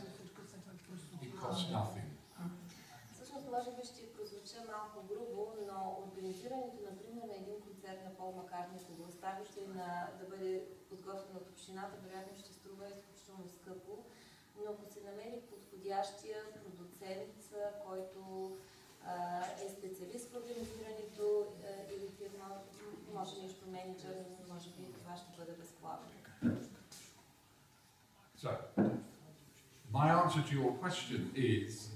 it costs nothing. Всъщност, може би ще прозвуча малко грубо, но организирането, например, на един концерт на Пол Маккартни, ако го оставите да бъде подготвен от общината, вероятно ще струва изключително скъпо, но ако се намери подходящия продуцент, който е специалист в организирането или фирма, може нещо менеджер, може би това ще бъде безплатно. So So, my answer to your question is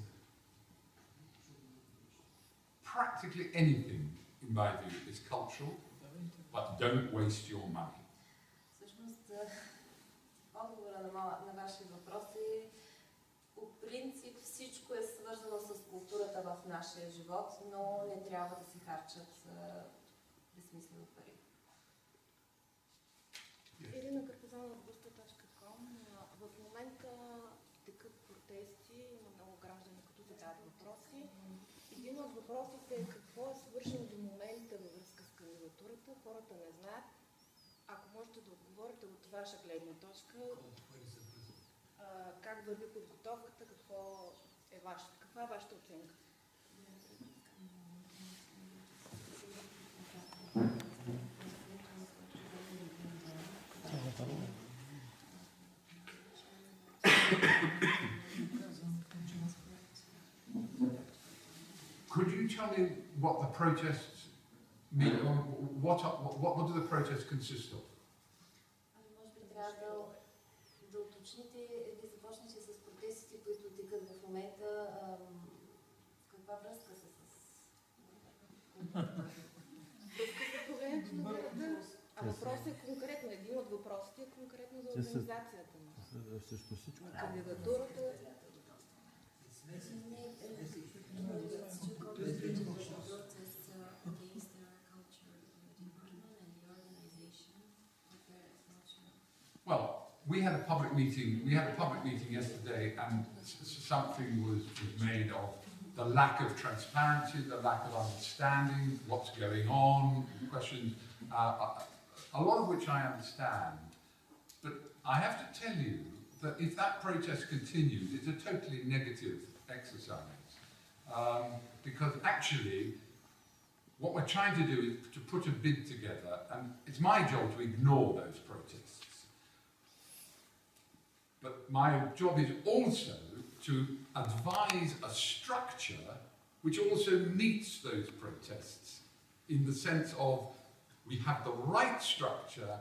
practically anything, in my view, is cultural, but don't waste your money. Всъщност, отговора на вашия въпрос е, по принцип всичко е свързано с културата в нашия живот, но не трябва да се харчат безсмислено пари. Ирина Карпазанова от Busta.com. В момента текат протести, има много граждани, които задават въпроси. Един от въпросите е какво е свършено до момента във връзка с кандидатурата. Хората не знаят. Ако можете да отговорите от ваша гледна точка, как върви подготовката, каква е вашата оценка? Could you tell me what the protests mean? What do the protests consist of? Може би трябва да уточните, да започнете с протестите, които текат в момента. В каква връзка са с... Управлението на града. А въпросът е конкретно. Един от въпросите е конкретно за организацията на кандидатурата. Well, we had a public meeting. We had a public meeting yesterday, and something was made of the lack of transparency, the lack of understanding, what's going on, questions, a lot of which I understand. But I have to tell you that if that protest continues, it's a totally negative exercise. Because actually, what we're trying to do is to put a bid together, and it's my job to ignore those protests. But my job is also to advise a structure which also meets those protests, in the sense of we have the right structure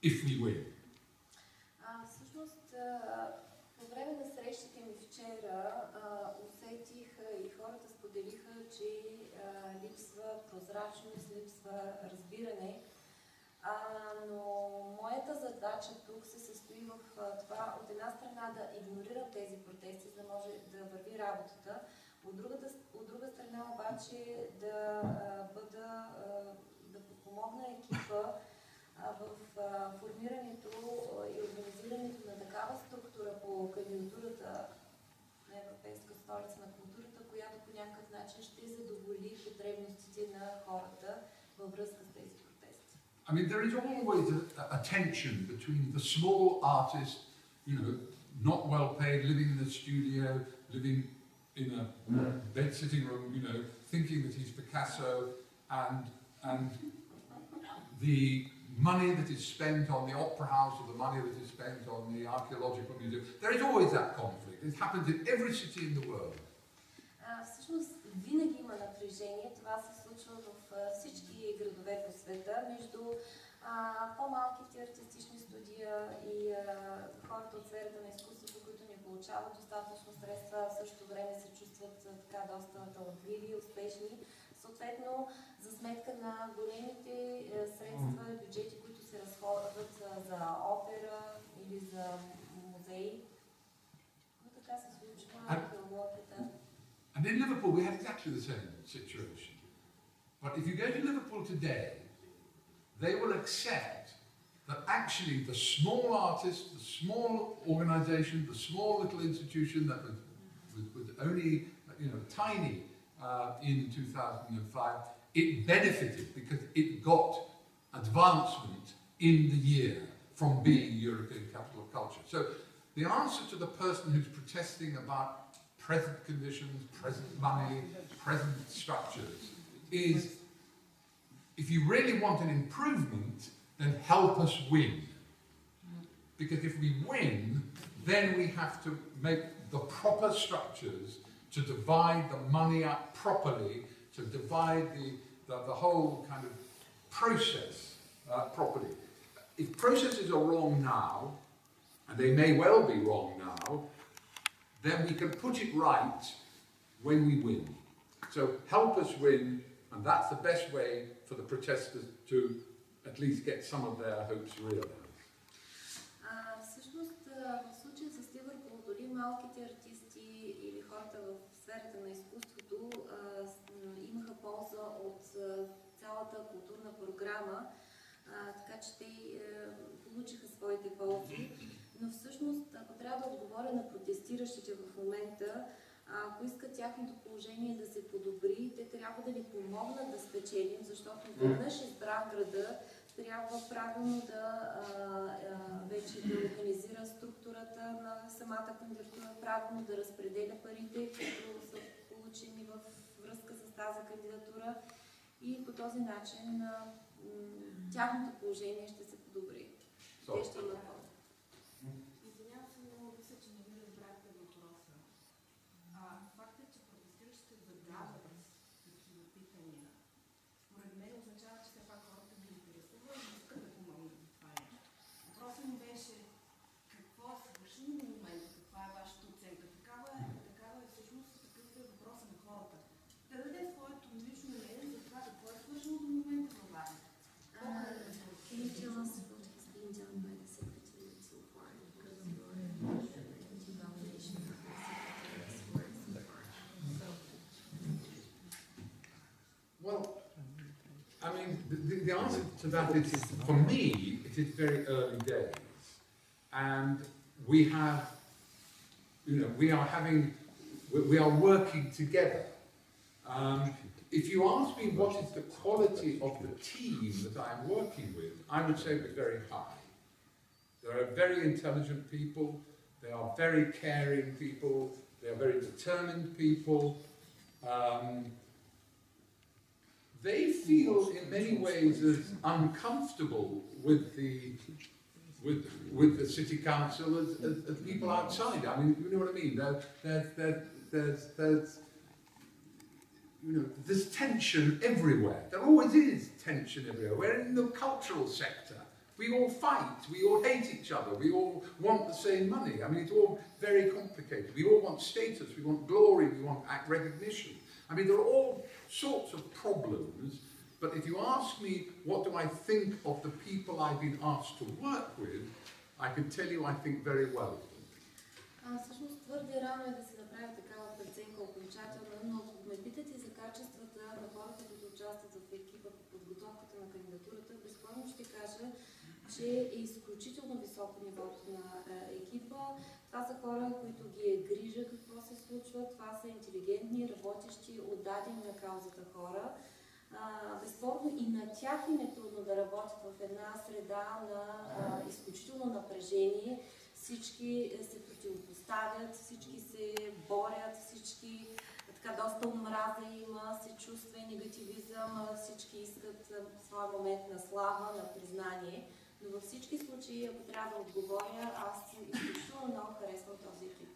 if we win. Всъщност, по време на срещите ми вчера усетих и хората споделиха, че липсва прозрачност, липсва разбиране. Но моята задача тук се състои в това, от една страна да игнорирам тези протести, за да може да върви работата, от друга страна обаче да подпомогна екипа в формирането и организирането на такава структура по кандидатурата на Европейска столица на културата, която по някакъв начин ще задоволи потребностите на хората във връзка с тези протести. I mean, there is always a tension between the small artist, you know, not well paid, living in the studio, living in a bed-sitting room, you know, thinking that he's Picasso, and the money that is spent on the opera house or the money that is spent on the archaeological museum. There is always that conflict. It happens in every city in the world. Всъщност винаги има напрежение. Това се случва в всички градове по света между по-малките артистични студия и хората от сферата на изкуството, които не получават достатъчно средства, в същото време се чувстват така доста талантливи и успешни. Съответно, за сметка на големите средства и бюджети, които се разходват за опера или за музеи, така се случва археологията. And in Liverpool, we had exactly the same situation. But if you go to Liverpool today, they will accept that actually the small artist, the small organisation, the small little institution that was only, you know, tiny in 2005, it benefited because it got advancement in the year from being European Capital of Culture. So the answer to the person who's protesting about present conditions, present money, present structures is, if you really want an improvement, then help us win. Because if we win, then we have to make the proper structures to divide the money up properly, to divide the whole kind of process properly. If processes are wrong now, and they may well be wrong now, then we can put it right when we win. So help us win, and that's the best way for the protesters to at least get some of their hopes realized. Всъщност, в случая с Ливърпул, дори малките артисти или хората в сферата на изкуството имаха полза от цялата културна програма, така че те получиха своите ползи. Но всъщност, ако трябва да отговоря на протестиращите в момента, ако искат тяхното положение да се подобри, те трябва да ни помогнат да спечелим, защото веднъж избран града, трябва правилно вече да организира структурата на самата кандидатура, правилно да разпределя парите, които са получени в връзка с тази кандидатура и по този начин тяхното положение ще се подобри. Те ще имат полза. Извинявам се, много мисля, че не ви разбрахте въпроса. Фактът, че протестиращите задават такива питания, според мен означава, че все пак хората ги интересува и искат да помогнат за това нещо. Въпросът ми беше какво е свършено до момента, каква е вашата оценка. Такава е всъщност такъв е въпросът на хората. Да даде своето лично мнение за това какво е свършено до момента във вас. Can you tell us what has been done by the Secretariat so far? Because your evaluation of the Secretariat's work so far. Well, I mean, the answer to that is, for me, it is very early days. And we have, we are working together. If you ask me what is the quality of the team that I'm working with, I would say it's very high. There are very intelligent people, they are very caring people, they are very determined people. They feel in many ways as uncomfortable with the city council as people outside. I mean, you know what I mean? There's tension everywhere. There always is tension everywhere. We're in the cultural sector. We all fight. We all hate each other. We all want the same money. I mean, it's all very complicated. We all want status. We want glory. We want recognition. I mean, there are all sorts of problems. But if you ask me what do I think of the people I've been asked to work with, I can tell you I think very well of them. Всъщност твърде рано е да се направи такава преценка окончателна, но ако ме питате за качествата на хората, които участват в екипа по подготовката на кандидатурата, безспорно ще кажа, че е изключително високо нивото на екипа. Това са хора, които ги е грижа какво се случва, това са интелигентни, работещи, отдадени на каузата хора. Безспорно и на тях им е трудно да работят в една среда на изключително напрежение. Всички се противопоставят, всички се борят, всички така доста омраза има, се чувства и негативизъм, всички искат своя момент на слава, на признание. Но във всички случаи, ако трябва да отговоря, аз изключително много харесвам този екип.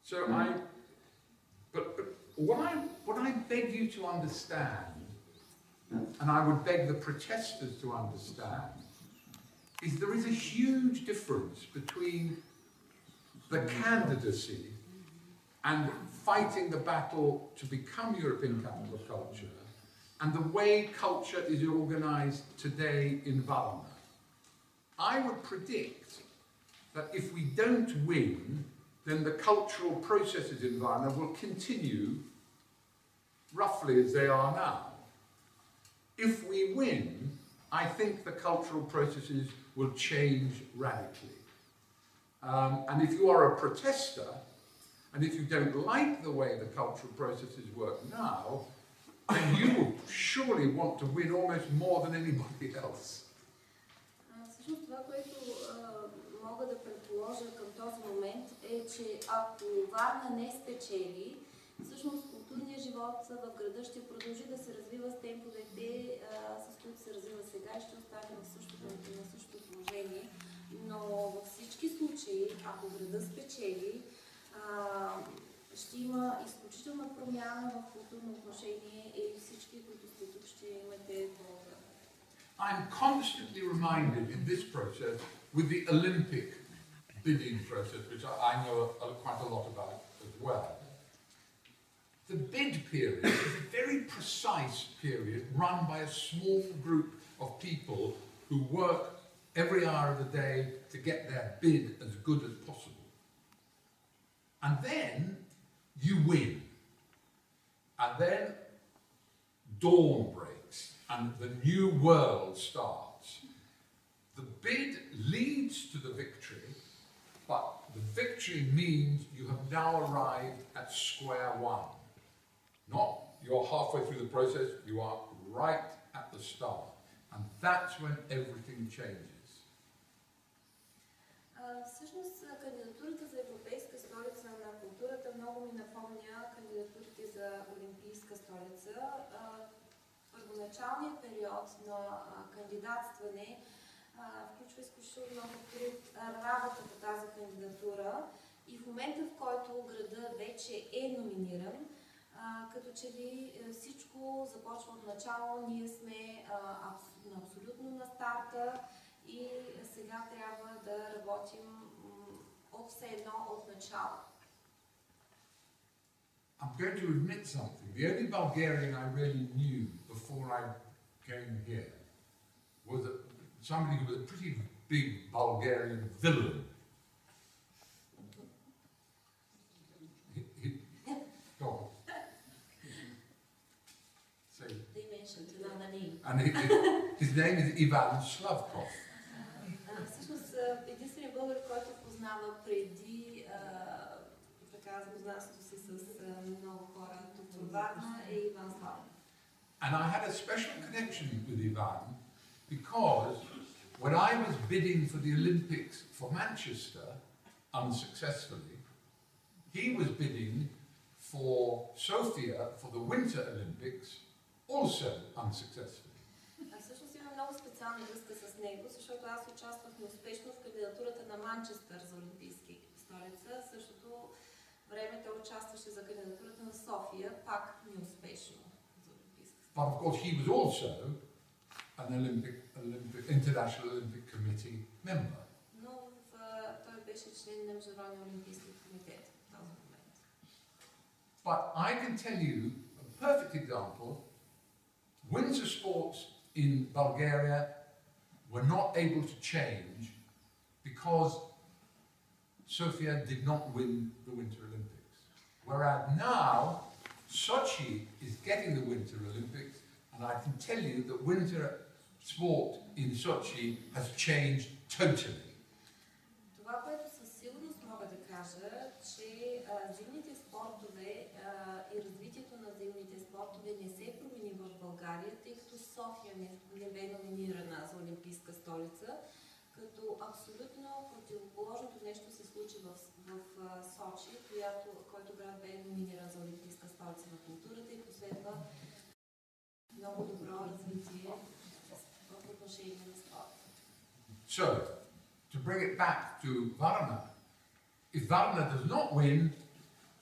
So what I beg you to understand, and I would beg the protesters to understand, is there is a huge difference between the candidacy and fighting the battle to become European Capital of Culture and the way culture is organised today in Varna. I would predict that if we don't win, then the cultural processes in Varna will continue roughly as they are now. If we win, I think the cultural processes will change radically. And if you are a protester, and if you don't like the way the cultural processes work now, then you will surely want to win almost more than anybody else. Всъщност това, което мога да предположа към този момент е, че ако Варна не спечели, всъщност културният живот в града ще продължи да се развива с темповете, с които се развива сега и ще остане на същото положение. Но във всички случаи, ако града спечели, ще има изключителна промяна в културно отношение и всички, които сте тук, ще имате полза. I'm constantly reminded in this process with the Olympic bidding process, which I know quite a lot about as well. The bid period is a very precise period run by a small group of people who work every hour of the day to get their bid as good as possible. And then you win. And then dawn breaks and the new world starts. The bid leads to the victory, but the victory means you have now arrived at square one. Not you're halfway through the process, you are right at the start. And that's when everything changes. Всъщност, кандидатурата за Европейска столица на културата много ми напомня кандидатурите за Олимпийска столица. Първоначалният период на кандидатстване включва изключително много труд, работа по тази кандидатура и в момента, в който града вече е номиниран, като че ли всичко започва от начало, ние сме абсолютно на старта и сега трябва да работим от все едно от начало. I'm going to admit something. The only Bulgarian I really knew before I came here was somebody who was a pretty big Bulgarian villain. Go on. Say. They mentioned another name. And his name is Ivan Slavkov. Всъщност, единственият българ, който познава преди запознанството си с много хора тук в Варна е Иван Славов. And I had a special connection with Ivan because when I was bidding for the Olympics for Manchester unsuccessfully, he was bidding for Sofia for the Winter Olympics also unsuccessfully. Всъщност има много специална връзка с него, защото аз участвах неуспешно в кандидатурата на Манчестър за Олимпийски столица. Същото време той участваше за кандидатурата на София, пак неуспешно за Олимпийска столица. But of course he was also an International Olympic Committee member. Но той беше член на Международния олимпийски комитет в този момент. But I can tell you a perfect example. Winter sports in Bulgaria were not able to change because Sofia did not win the Winter Olympics. Whereas now, Sochi is getting the Winter Olympics, and I can tell you that winter sport in Sochi has changed totally. Това, което със сигурност мога да кажа, че зимните спортове и развитието на зимните спортове не се промени в България, тъй като София не бе номинирана за Олимпийска столица, като абсолютно противоположното нещо се случи в Сочи, който град бе номиниран за Олимпийска столица на културата и последва много добро развитие в отношение на спорта. So, to bring it back to Varna, if Varna does not win,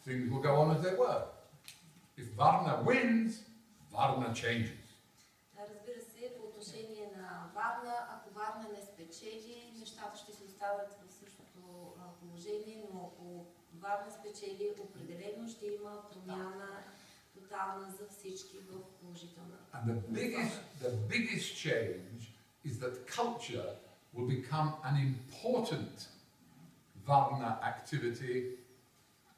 things will go on as they were. If Varna wins, Varna changes. Разбира се, по отношение на Варна, ако Варна не спечели, нещата ще се остават в същото положение, но ако Варна спечели, определено ще има промяна тотална за всички в положителна. And the biggest change is that culture will become an important Varna activity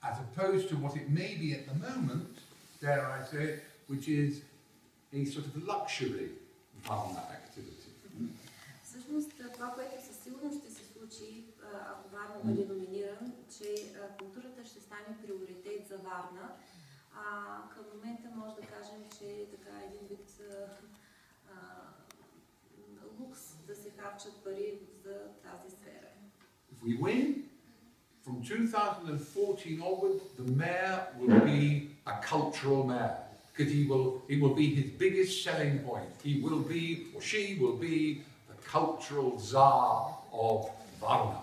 as opposed to what it may be at the moment, dare I say, which is a sort of luxury Varna activity. Всъщност, това, което със сигурност ще се случи, ако Варна бъде номиниран, че културата ще стане приоритет за Варна. Към момента може да кажем, че е така един вид лукс да се харчат пари за тази сфера. If we win, from 2014 onward, the mayor will be a cultural mayor because it will be his biggest selling point. He will be, or she will be, the cultural czar of Varna.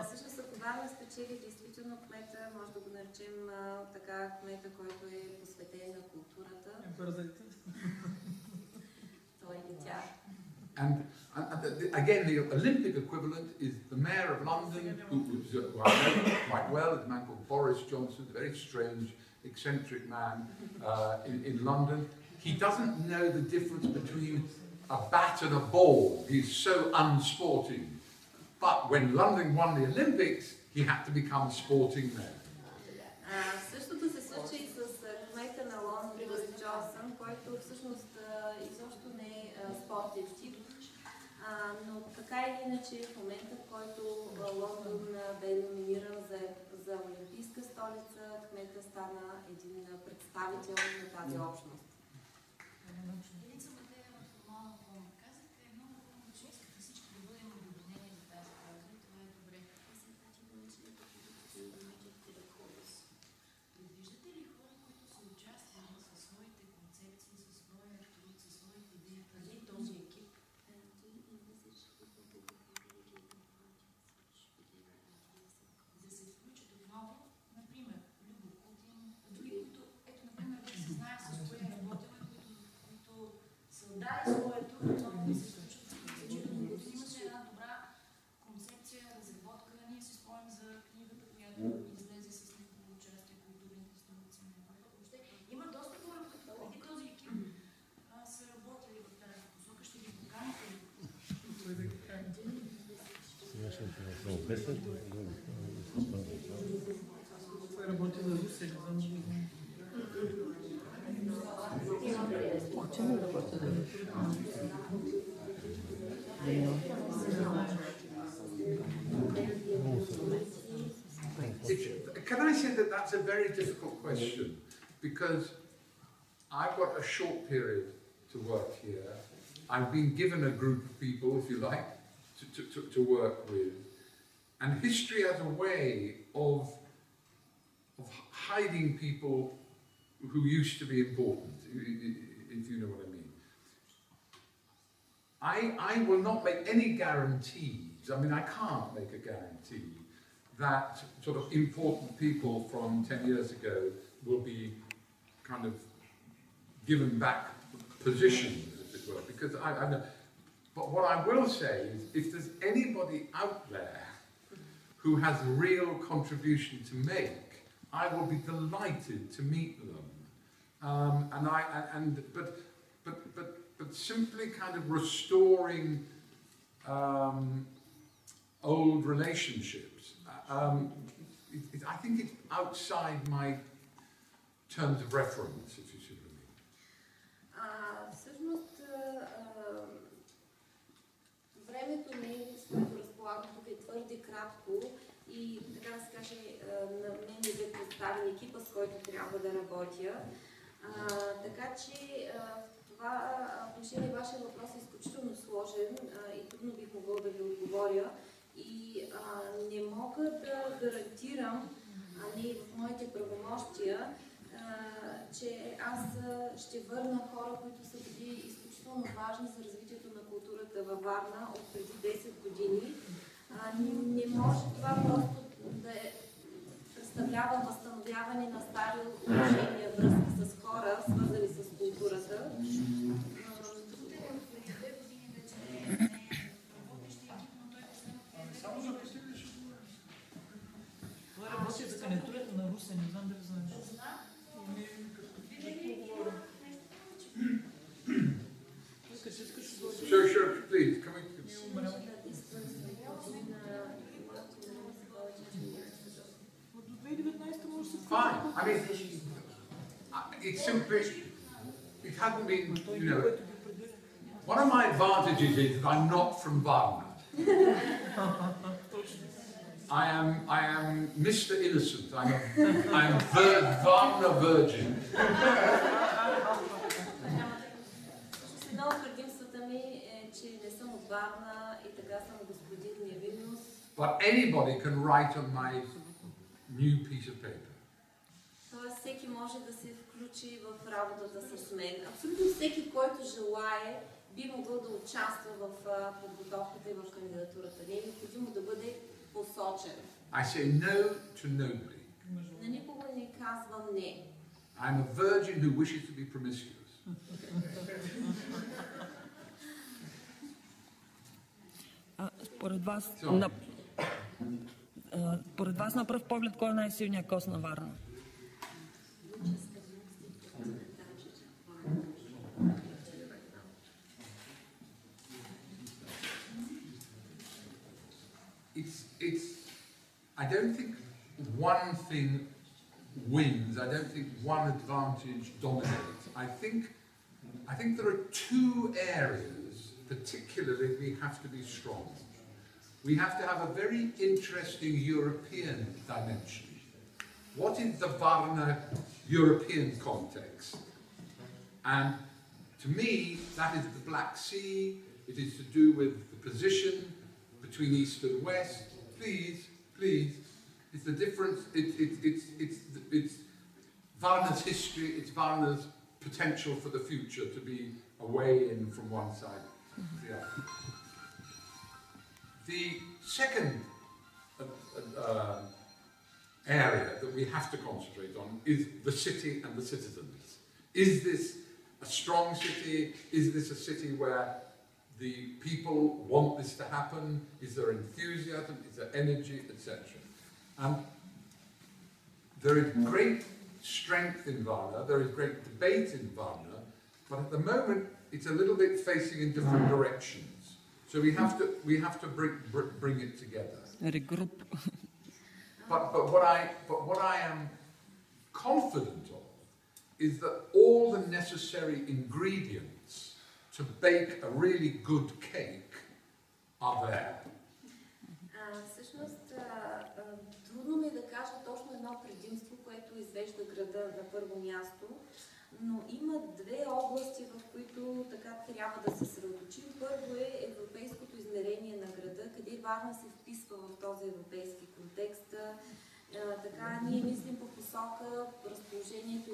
Всъщност, ако Варна спечели, действително кмета, може да го наречем така кмета, който е посветен на културата. Той или тя. And Again, the Olympic equivalent is the Mayor of London, who I know quite well, is a man called Boris Johnson, a very strange, eccentric man in London. He doesn't know the difference between a bat and a ball. He's so unsporting. But when London won the Olympics, he had to become sporting man. Същото се случи и с кмета на Лондон, Борис Джонсън, който всъщност изобщо не е спортен тип. Но така или иначе, в момента, в който Лондон бе номиниран за олимпийска столица, кмета стана един представител на тази общност. Елица Матея формално казаха, е много хубаво, че искате всички да бъдем обединени за тази кауза и това е добре. Предвиждате ли хора, които са участвали със своите концепции, със своя труд, със своите идеи, преди този екип? Да се включат отново, например, Любо Кутин, други, които, ето, например, вече знае с кое е работил, които са дали своя труд, отново да се случват. Имаше една добра концепция, разработка. Ние си спомням за книгата, която излезе с негово участие, културните историци. Въобще има доста хора, като преди този екип са работили в тази посока. Ще ги поканите ли? Той работи за Русия, не знам. Can I say that that's a very difficult question? Because I've got a short period to work here. I've been given a group of people, if you like, to work with. And history has a way of hiding people who used to be important, if you know what I mean. I will not make any guarantees. I mean, I can't make a guarantee that sort of important people from 10 years ago will be kind of given back positions, as it were, because I know. But what I will say is, if there's anybody out there who has a real contribution to make, I will be delighted to meet them. But simply kind of restoring old relationships, I think it's outside my terms of reference, if you see what I mean. Всъщност, времето ми, с което разполагам тук, е твърде кратко и, така да се каже, на мен ми бе представен екипа, с който трябва да работя. Така че в това отношение вашия въпрос е изключително сложен и трудно бих могъл да ви отговоря. И не мога да гарантирам, не в моите правомощия, че аз ще върна хора, които са били изключително важни за развитието на културата във Варна от преди 10 години. Не може това просто да представлява възстановяване на стари отношения, връзки с хора, свързани с културата. Това работи за кандидатурата на Русе, не знам дали знаеш. Sure, please, come in. Fine. I mean, it's simply, it hasn't been, you know, one of my advantages is that I'm not from Varna. I am Mr. Innocent. I'm Varna Virgin. Едно от предимствата ми е, че не съм от Варна и така съм господин невинност. But anybody can write on my new piece of paper. Тоест всеки може да се включи в работата с мен. Абсолютно всеки, който желае, би могъл да участва в подготовката и в кандидатурата. Не е необходимо да бъде посочен. I say no to nobody. На никого не казвам не. I'm a virgin who wishes to be promiscuous. Според вас на пръв поглед кой е най-силният кос на Варна? I don't think one thing wins. I don't think one advantage dominates. I think there are two areas particularly we have to be strong. We have to have a very interesting European dimension. What is the Varna European context? And to me, that is the Black Sea. It is to do with the position between East and West. Please, it's the difference. It's Varna's history. It's Varna's potential for the future to be a way in from one side to the other. The second area that we have to concentrate on is the city and the citizens. Is this a strong city? Is this a city where the people want this to happen? Is there enthusiasm? Is there energy, etc.? And there is great strength in Varna, there is great debate in Varna, but at the moment it's a little bit facing in different directions. So we have to bring it together. But what I am confident of is that all the necessary ingredients to bake a really good cake are there. Всъщност, трудно ми е да кажа точно едно предимство, което извежда града на първо място, но има две области, в които така трябва да се съсредоточим. Първо е европейското измерение на града, къде Варна се вписва в този европейски контекст. Така ние мислим по посока разположението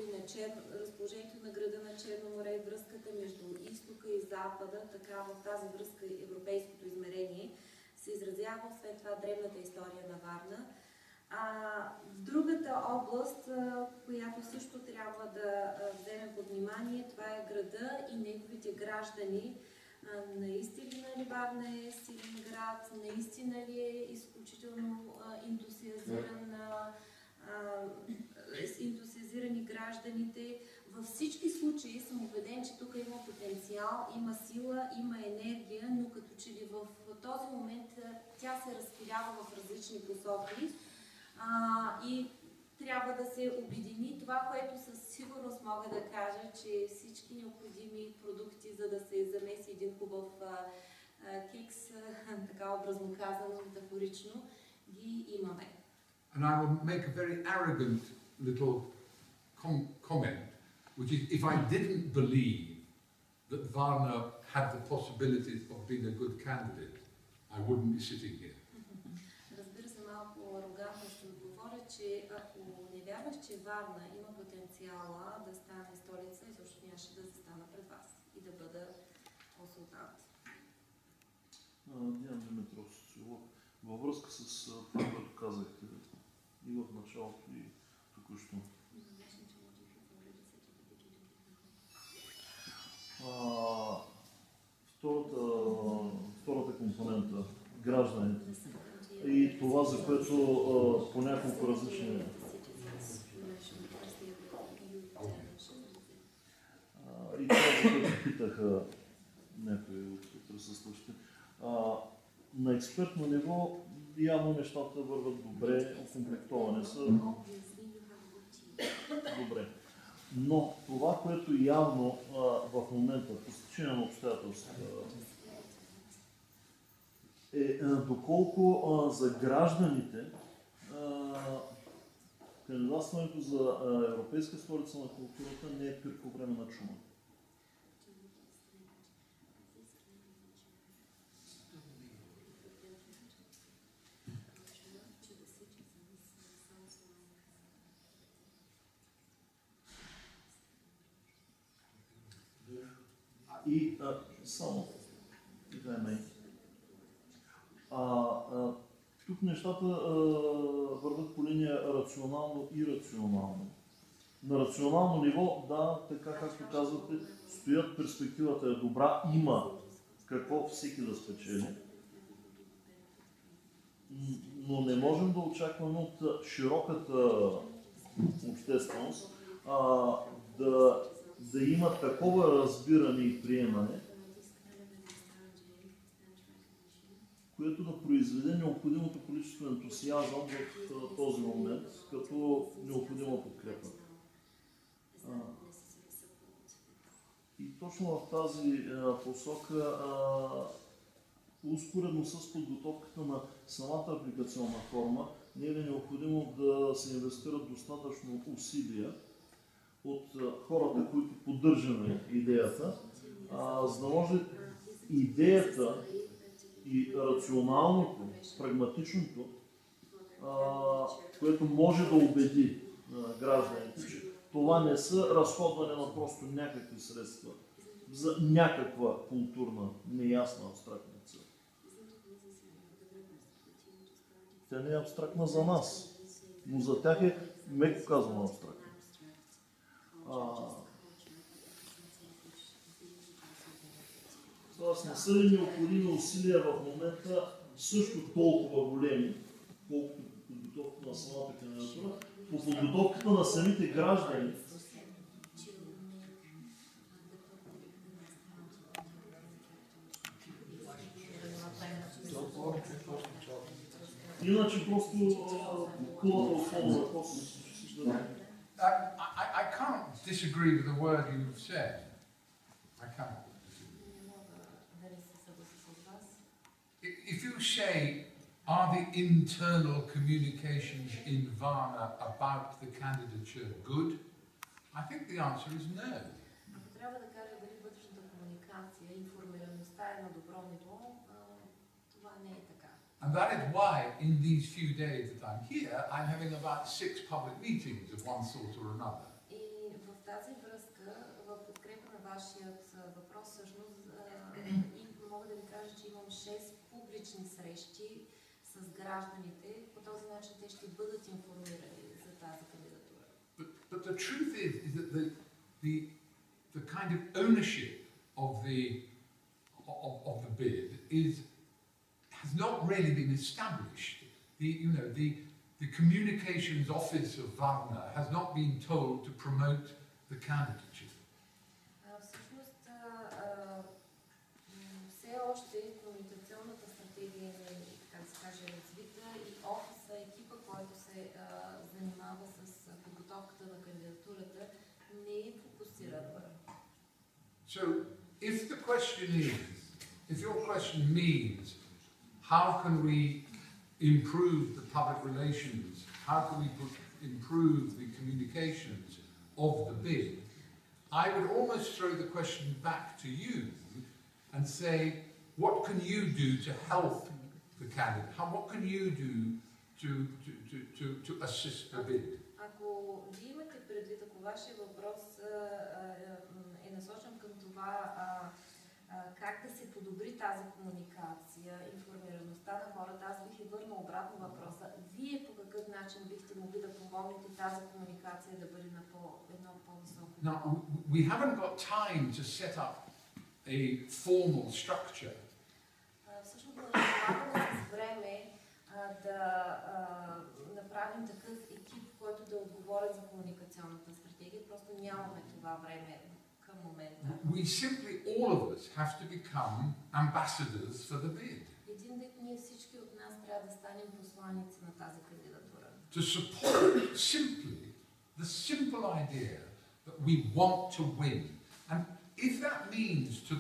на града на Черно море, връзката между изтока и запада, така в тази връзка европейското измерение се изразява, освен това древната история на Варна. Другата област, която също трябва да вземем под внимание, това е града и неговите граждани. Наистина ли Варна е силен град, наистина ли е изключително ентусиазирани гражданите. Във всички случаи съм убеден, че тук има потенциал, има сила, има енергия, но като че ли в този момент тя се разпилява в различни посоки и трябва да се обедини. Това, което със сигурност мога да кажа, че всички необходими продукти, за да се замеси един хубав кекс, така образно казано, метафорично, ги имаме. And I will make a very arrogant little comment, which is if I didn't believe that Varna had the possibilities of being a good candidate, I wouldn't be sitting here. Разбира се, малко арогантно ще отговоря, че ако не вярвах, че Варна има потенциала да стане столица, изобщо нямаше да застана пред вас и да бъда консултант. Диан Димитров, социолог. Във връзка с това, което казахте и в началото, и току-що. Втората компонента, гражданите. И това, за което по няколко различни и това, за което питаха някои от присъстващите. На експертно ниво явно нещата върват добре, окомплектовани са добре. Но това, което явно в момента, по стечение на обстоятелствата, е доколко за гражданите кандидатстването за Европейска столица на културата не е пир по време на чума. И само, тук нещата върват по линия рационално и рационално. На рационално ниво, да, така както казвате, перспективата е добра, има какво всеки да спечели. но не можем да очакваме от широката общественост да има такова разбиране и приемане, което да произведе необходимото количество ентусиазъм в този момент, като необходима подкрепа. И точно в тази посока, успоредно с подготовката на самата апликационна форма, не е ли необходимо да се инвестират достатъчно усилия от хората, които поддържаме идеята, за да може идеята и рационалното, прагматичното, което може да убеди гражданите, че това не са разходване на просто някакви средства за някаква културна, неясна, абстрактна цел. Тя не е абстрактна за нас, но за тях е, меко казано, абстрактна. Тоест не са ли необходими усилия в момента също толкова големи, колкото подготовката на самата кандидатура, по подготовката на самите граждани. Иначе просто кулата основа въпрос. I can't disagree with the word you've said. I can't. If you say, are the internal communications in Varna about the candidature good? I think the answer is no. Ако трябва да кажа дали вътрешната комуникация, информираността е на добро ниво, това не е така. And that is why in these few days that I'm here, I'm having about 6 public meetings of one sort or another. И в тази връзка, в подкрепа на вашият въпрос, всъщност, мога да ви кажа, че имам 6 публични срещи с гражданите. По този начин те ще бъдат информирани за тази кандидатура. But the truth is that the kind of ownership of the bid has not really been established. The communications office of Varna has not been told to promote the candidature. Всъщност, все още комуникационната стратегия е, как се каже, развита и офиса, екипа, който се занимава с подготовката на кандидатурата, не е фокусиран върху. So, if your question means how can we improve the public relations, how can we improve the communications of the bid, I would almost throw the question back to you and say, what can you do to help the candidate? What can you do to assist the bid? Ако вие имате предвид, ако вашия въпрос е насочен към това как да се подобри тази комуникация, информираността на хората, аз бих и върна обратно въпроса. Вие по какъв начин бихте могли да помогнете тази комуникация да бъде на едно по-високо? Now, we haven't got time to set up a formal structure. Всъщност не разполагаме с време да направим такъв екип, който да отговори за комуникационната стратегия. Просто нямаме това време към момента. We simply, all of us, have to become ambassadors for the bid. Един вид ние всички от нас трябва да станем посланици на тази кандидатура. To support simply the simple idea that we want to win. And if that means to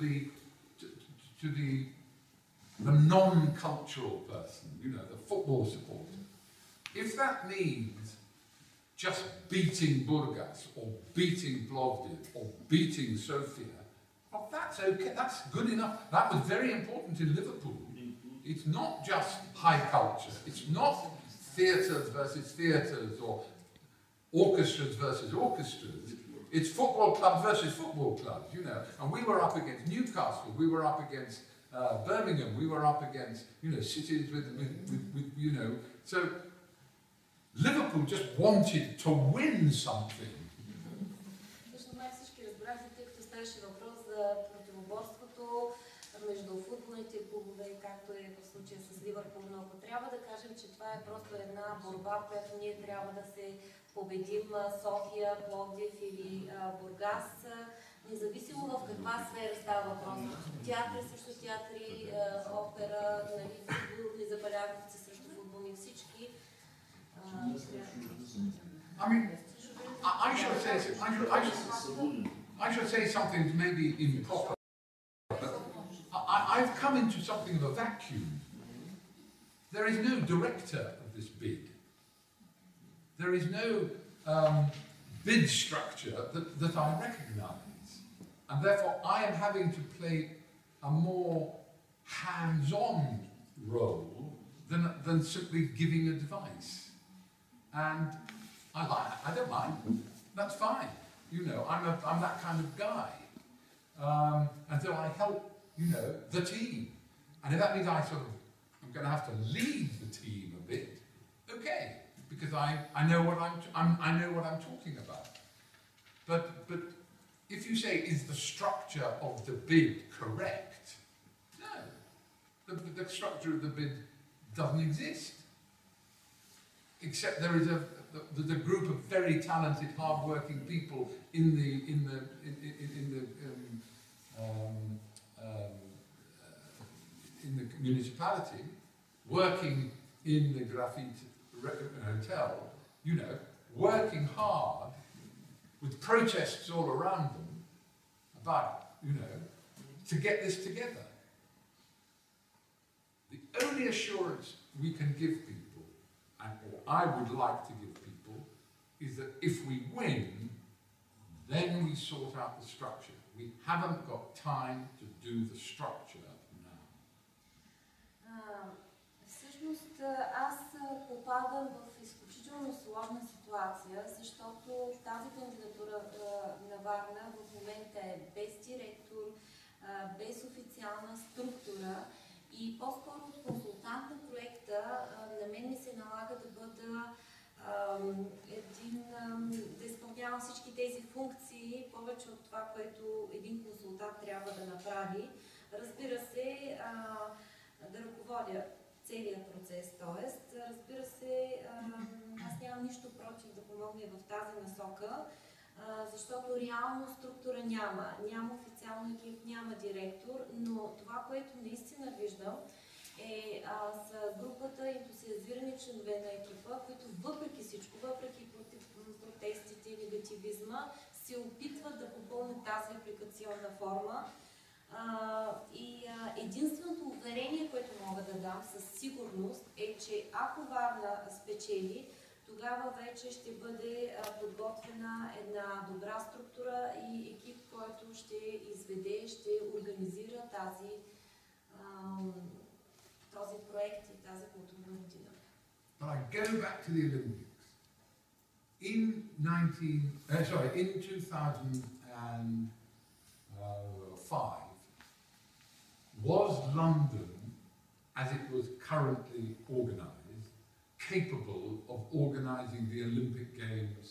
the non-cultural person, the football supporter, if that means just beating Burgas or beating Plovdiv or beating Sofia, well, that's okay, that's good enough. That was very important in Liverpool. It's not just high culture. It's not theatres versus theatres or orchestras versus orchestras. It's football club versus football clubs, And we were up against Newcastle, we were up against Birmingham, we were up against, cities with so Liverpool just wanted to win something. Всички разбрахте, тъй като ставаше въпрос за противоборството между футбол футболните клубове, както е в случая с Ливърпул, но ако трябва да кажем, че това е просто една борба, в която ние трябва да се победим София, Пловдив или Бургас, независимо в каква сфера става въпрос. Театри срещу театри, опера, нали, футболни забелязъци срещу футболни, всички. I mean, I should say something maybe improper. I've come into something of a vacuum. There is no director of this bid. There is no bid structure that I recognise. And therefore I am having to play a more hands-on role than simply giving advice. And I don't mind. That's fine. You know, I'm that kind of guy. And so I help, you know, the team. And if that means I'm going to have to lead the team a bit, okay, because I know what I know what I'm talking about. But if you say, is the structure of the bid correct? No, the structure of the bid doesn't exist. Except there is a group of very talented, hard-working people in the municipality, working in the Graphite Hotel, you know, working hard with protests all around them about, you know, to get this together. The only assurance we can give people, and or I would like to give people, is that if we win, then we sort out the structure. We haven't got time to do the structure now. Всъщност аз попадам в изключително сложна ситуация, защото тази кандидатура на Варна в момента е без директор, без официална структура и по-скоро от консултант на проекта на мен ми се налага да бъда да изпълнявам всички тези функции, повече от това, което един консултант трябва да направи. Разбира се, да ръководя целият процес, т.е. разбира се, аз нямам нищо против да помогна в тази насока, защото реално структура няма. Няма официален екип, няма директор, но това, което наистина виждам, е с групата ентусиазирани членове на екипа, които въпреки всичко, въпреки протестите и негативизма, се опитват да попълнят тази апликационна форма. Единственото уверение, което мога да дам със сигурност е, че ако Варна спечели, тогава вече ще бъде подготвена една добра структура и екип, който ще изведе, ще организира този проект и тази културна година. But I go back to the Olympics. In 2005, was London, as it was currently organised, capable of organising the Olympic Games?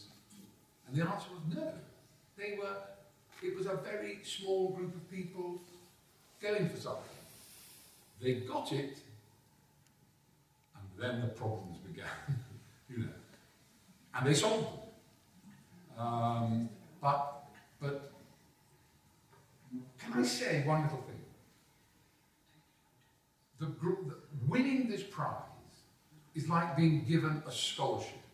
And the answer was no. It was a very small group of people going for something. They got it, and then the problems began, you know, and they solved them. But can I say one little thing? Winning this prize is like being given a scholarship.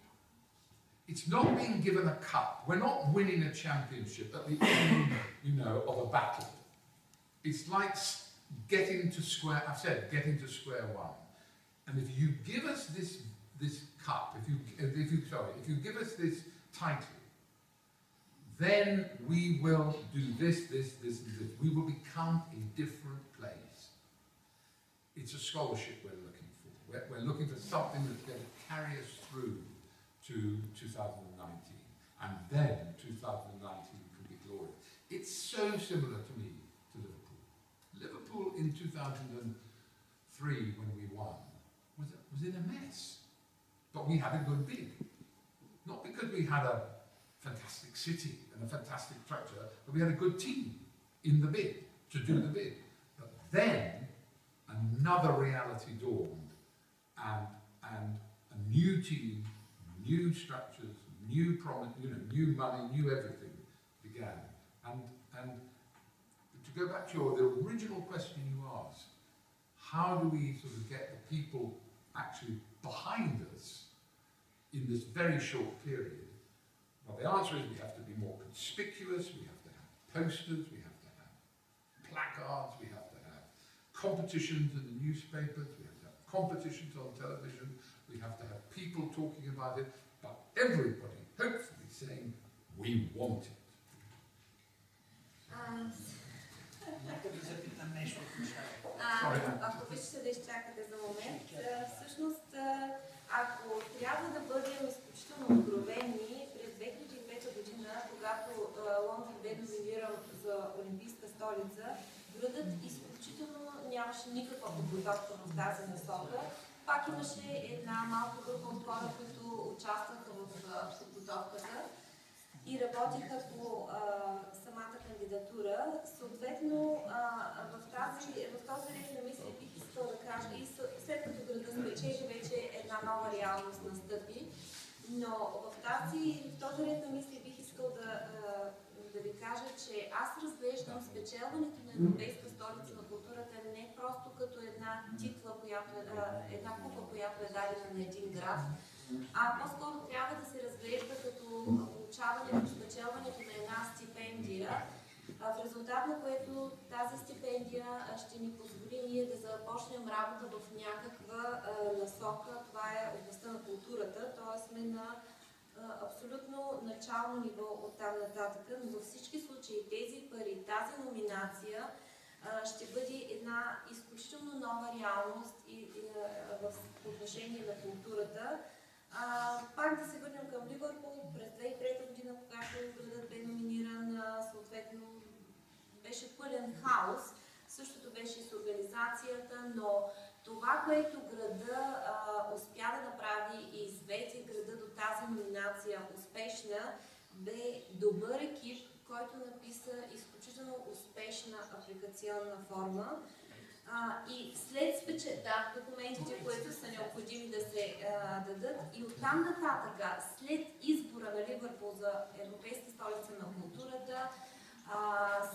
It's not being given a cup. We're not winning a championship at the end, you know, of a battle. It's like getting to square one. And if you give us this cup, if you give us this title, then we will do this, and this. We will become a different place. It's a scholarship we're looking for. We're looking for something that's going to carry us through to 2019. And then 2019 can be glorious. It's so similar to me to Liverpool. Liverpool in 2003, when we won, was in a mess. But we had a good bid. Not because we had a fantastic city and a fantastic structure, but we had a good team in the bid, to do the bid. But then another reality dawned, and a new team, new structures, new promise, new money, new everything began. And to go back to the original question you asked, how do we sort of get the people actually behind us in this very short period? Well, the answer is we have to be more conspicuous, we have to have posters, we have to have placards, we have to have competitions in the newspapers, we have to have competitions on television, we have to have people talking about it, but everybody hopefully saying, we want it. Ако обичате да изчакате за момент, всъщност, ако трябва да бъдем изключително откровени, през 2005 година, когато Лондон бе номиниран за Олимпийска столица, градът изключително нямаше никаква подготовка в тази насока. Пак имаше една малка група от хора, които участваха в подготовката и работиха по самата кандидатура. Съответно, в този ред на мисли бих искала да кажа, и след като града спечели, вече една нова реалност настъпи, но в този ред на мисли бих искал да ви кажа, че аз разглеждам спечелването на Европейска столица на културата не просто като една титла, една купа, която е дадена на един град, а по-скоро трябва да се разглежда като получаването, спечелването на една стипендия, в резултат на което тази стипендия ще ни позволи ние да започнем работа в някаква насока. Това е областта на културата, т.е. сме на абсолютно начално ниво от там нататък, но във всички случаи тези пари, тази номинация ще бъде една изключително нова реалност в отношение на културата. Пак да се върнем към Ливърпул, през 2003 година, когато градът бе номиниран, съответно беше пълен хаос. Същото беше и с организацията, но това, което града успя да направи и изведе града до тази номинация успешна, бе добър екип, който написа изключително успешна апликационна форма. И след документите, които са необходими да се дадат, и оттам нататък, след избора на Ливърпул за Европейска столица на културата,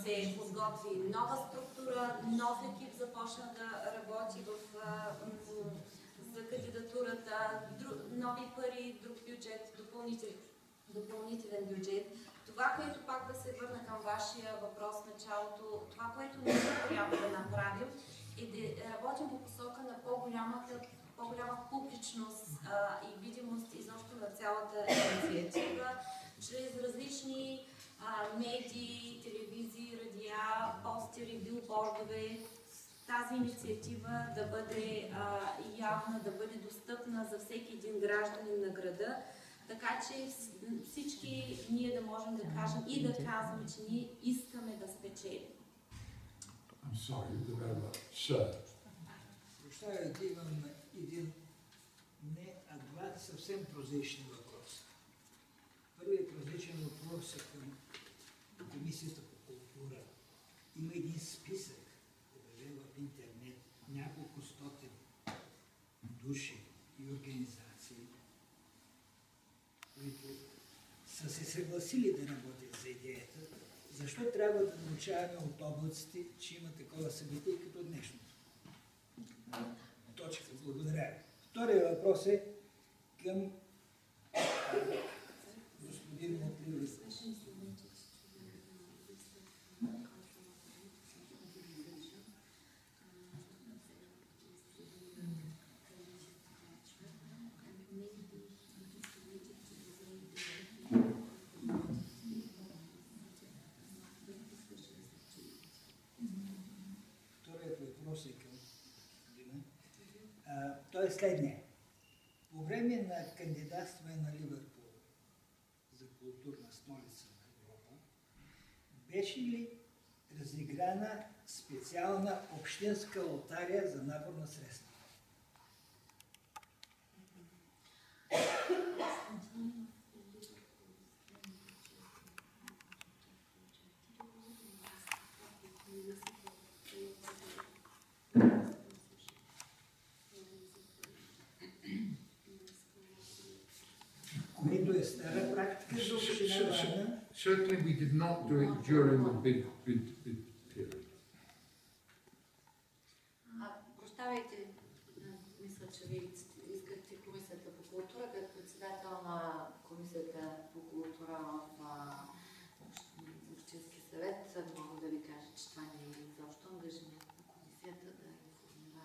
се подготви нова структура, нов екип започна да работи за кандидатурата, нови пари, друг бюджет, допълнителен бюджет. Това, което пак да се върна към вашия въпрос в началото, това, което ние трябва да направим, е да работим по посока на по-голяма публичност и видимост изобщо на цялата инициатива, чрез различни медии, телевизии, радиа, постери, билбордове. Тази инициатива да бъде явна, да бъде достъпна за всеки един гражданин на града, така че всички ние да можем да кажем и да казваме, че ние искаме да спечелим. I'm sorry, sir. Прощавайте, имам един два съвсем прозаични въпроса. Първият прозаичен въпрос е към Комисията по култура. Има един списък, обявен в интернет, няколко стотин души и организации, които са се съгласили да работят за идеята. Защо трябва да научаваме от облаците, че има такова събитие като днешното? Точка. Благодаря. Втория въпрос е към господин Мотливи. Той е следния. По време на кандидатстване на Ливърпул за културна столица на Европа, беше ли разиграна специална общинска лотария за набор на средства? което е стара практика за община Варна. Certainly we did not do it during the bid period. Прощавайте, мисля, че ви искахте Комисията по култура, като председател на Комисията по култура в Общински съвет. Мога да ви кажа, че това не е изобщо ангажимент на Комисията да информира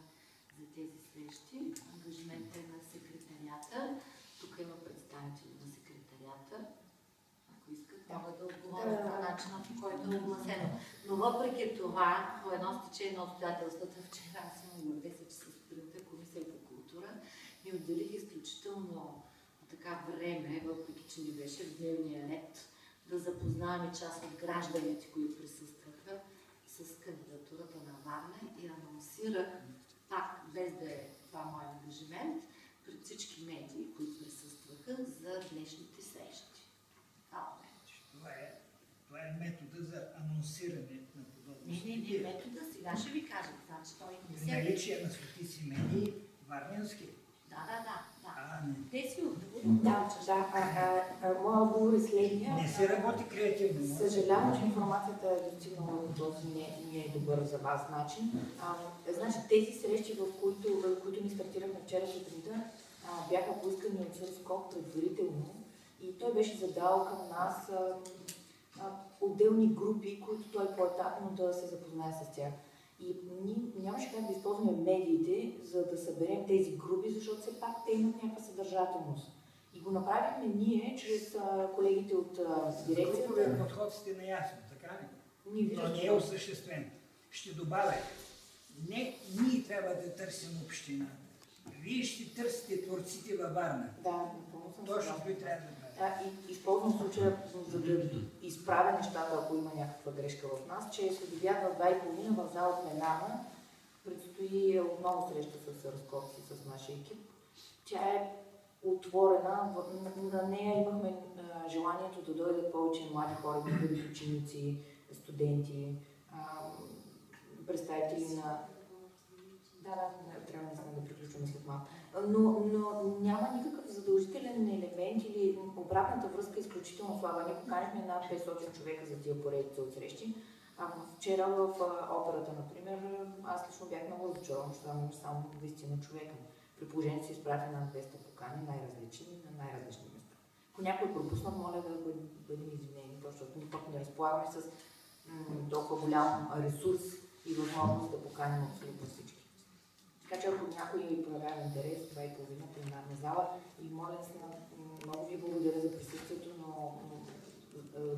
за тези срещи. Ангажимент е на секретарията. Тук има представители на секретарията. Ако искат, могат да отговорят по начина, по който е огласено. Но въпреки това, по едно стечение на обстоятелствата, вчера аз имам в 10 часа сутринта Комисия по култура ми отделих изключително така време, въпреки че ни беше в дневния ред, да запознаваме част от гражданите, които присъстваха с кандидатурата на Варна и анонсирах, пак без да е това мой ангажимент, пред всички медии, които присъстваха за днешните срещи. Това е метода за анонсиране на подобни. Не, метода сега ще ви кажа. Значи той не се... Наличие на стотици медии, варненски. Да. Те си моя отговор е следния. Не се работи креативно. Съжалявам, че информацията е достигнала до този не е добър за вас начин. Значи тези срещи, в които ни стартирахме вчера сутринта, бяха поискани от Сърскок предварително и той беше задал към нас отделни групи, които той по-етапно да се запознае с тях. И ние нямаше как да използваме медиите, за да съберем тези групи, защото все пак те имат някаква съдържателност. И го направихме ние, чрез колегите от дирекцията. Груповия подход сте наясно, така ли? Но не е осъществен. Ще добавя, не ние трябва да търсим община. Вие ще търсите творците във Варна. Да, напълно съм. Точно той трябва да прави. И използвам случая, за да изправя нещата, ако има някаква грешка в нас, че след обяд в 2:30 в зала пленарна предстои отново среща с разкопци с нашия екип. Тя е отворена, на нея имахме желанието да дойдат повече млади хора, да бъдат ученици, студенти, представители на... трябва да приключваме след малко. Но няма никакъв задължителен елемент или обратната връзка е изключително слаба. Ние поканихме над 500 човека за тия поредица от срещи. Вчера в операта, например, аз лично бях много разочарован, че там само 20 човека. При положение, че се изпрати над 200 покани, най-различни, на най-различни места. Ако някой пропуснат, моля да бъдем извинени, защото ние пък не разполагаме с толкова голям ресурс и възможност да поканим абсолютно всички. Така че ако някой проявява интерес, 2:30 пленарна зала и моля се, много ви благодаря за присъствието, но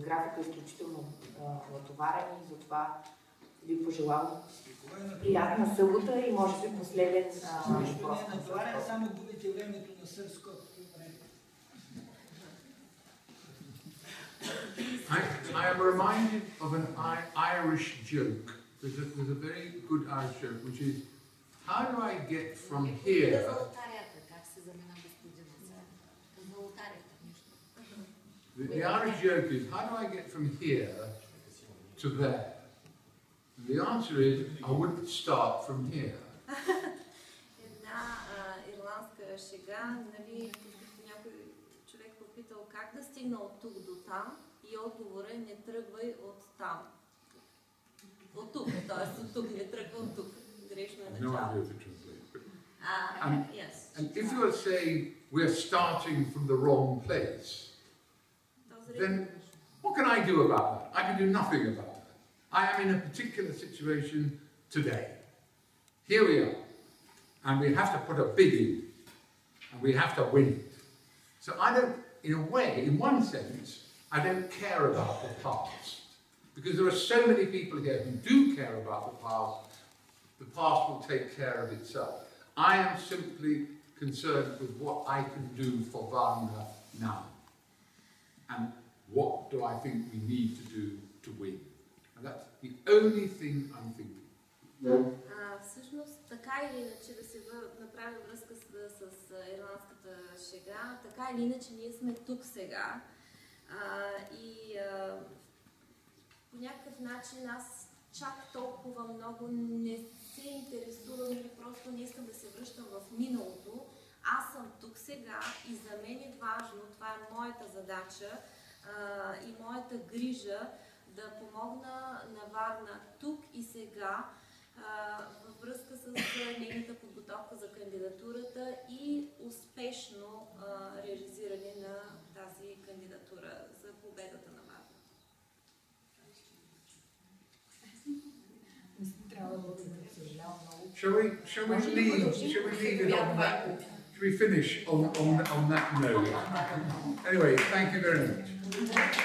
графика е изключително натоварен и затова ви пожелавам приятна събота и може би последен въпрос. Натоварен, само губите времето на Сърско. I am reminded of an Irish joke. There's a very good Irish joke, which is, how do I get from here? The Irish joke is, how do I get from here to there? And the answer is, I wouldn't start from here. Една ирландска шега, нали, някой човек попитал как да стигна от тук до там и отговорът е: не тръгвай от там. От тук, т.е. от тук, не тръгва от тук. Грешно е начало. No idea to translate. Yes. And if you are saying we're starting from the wrong place, then what can I do about that? I can do nothing about that. I am in a particular situation today. Here we are. And we have to put a bid in. And we have to win it. So I don't, in a way, in one sense, I don't care about the past. Because there are so many people here who do care about the past. The past will take care of itself. I am simply concerned with what I can do for Varna now. And what do I think we need to do to win? And that's the only thing I'm thinking. Всъщност, така или иначе, да се направи връзка с ирландската шега, така или иначе ние сме тук сега. По някакъв начин аз чак толкова много не се интересувам или просто не искам да се връщам в миналото, Аз съм тук сега и за мен е важно, това е моята задача и моята грижа да помогна на Варна тук и сега във връзка с нейната подготовка за кандидатурата и успешно реализиране на тази кандидатура за победата на Варна. Shall we leave it on that? Shall we finish on that note? Anyway, thank you very much.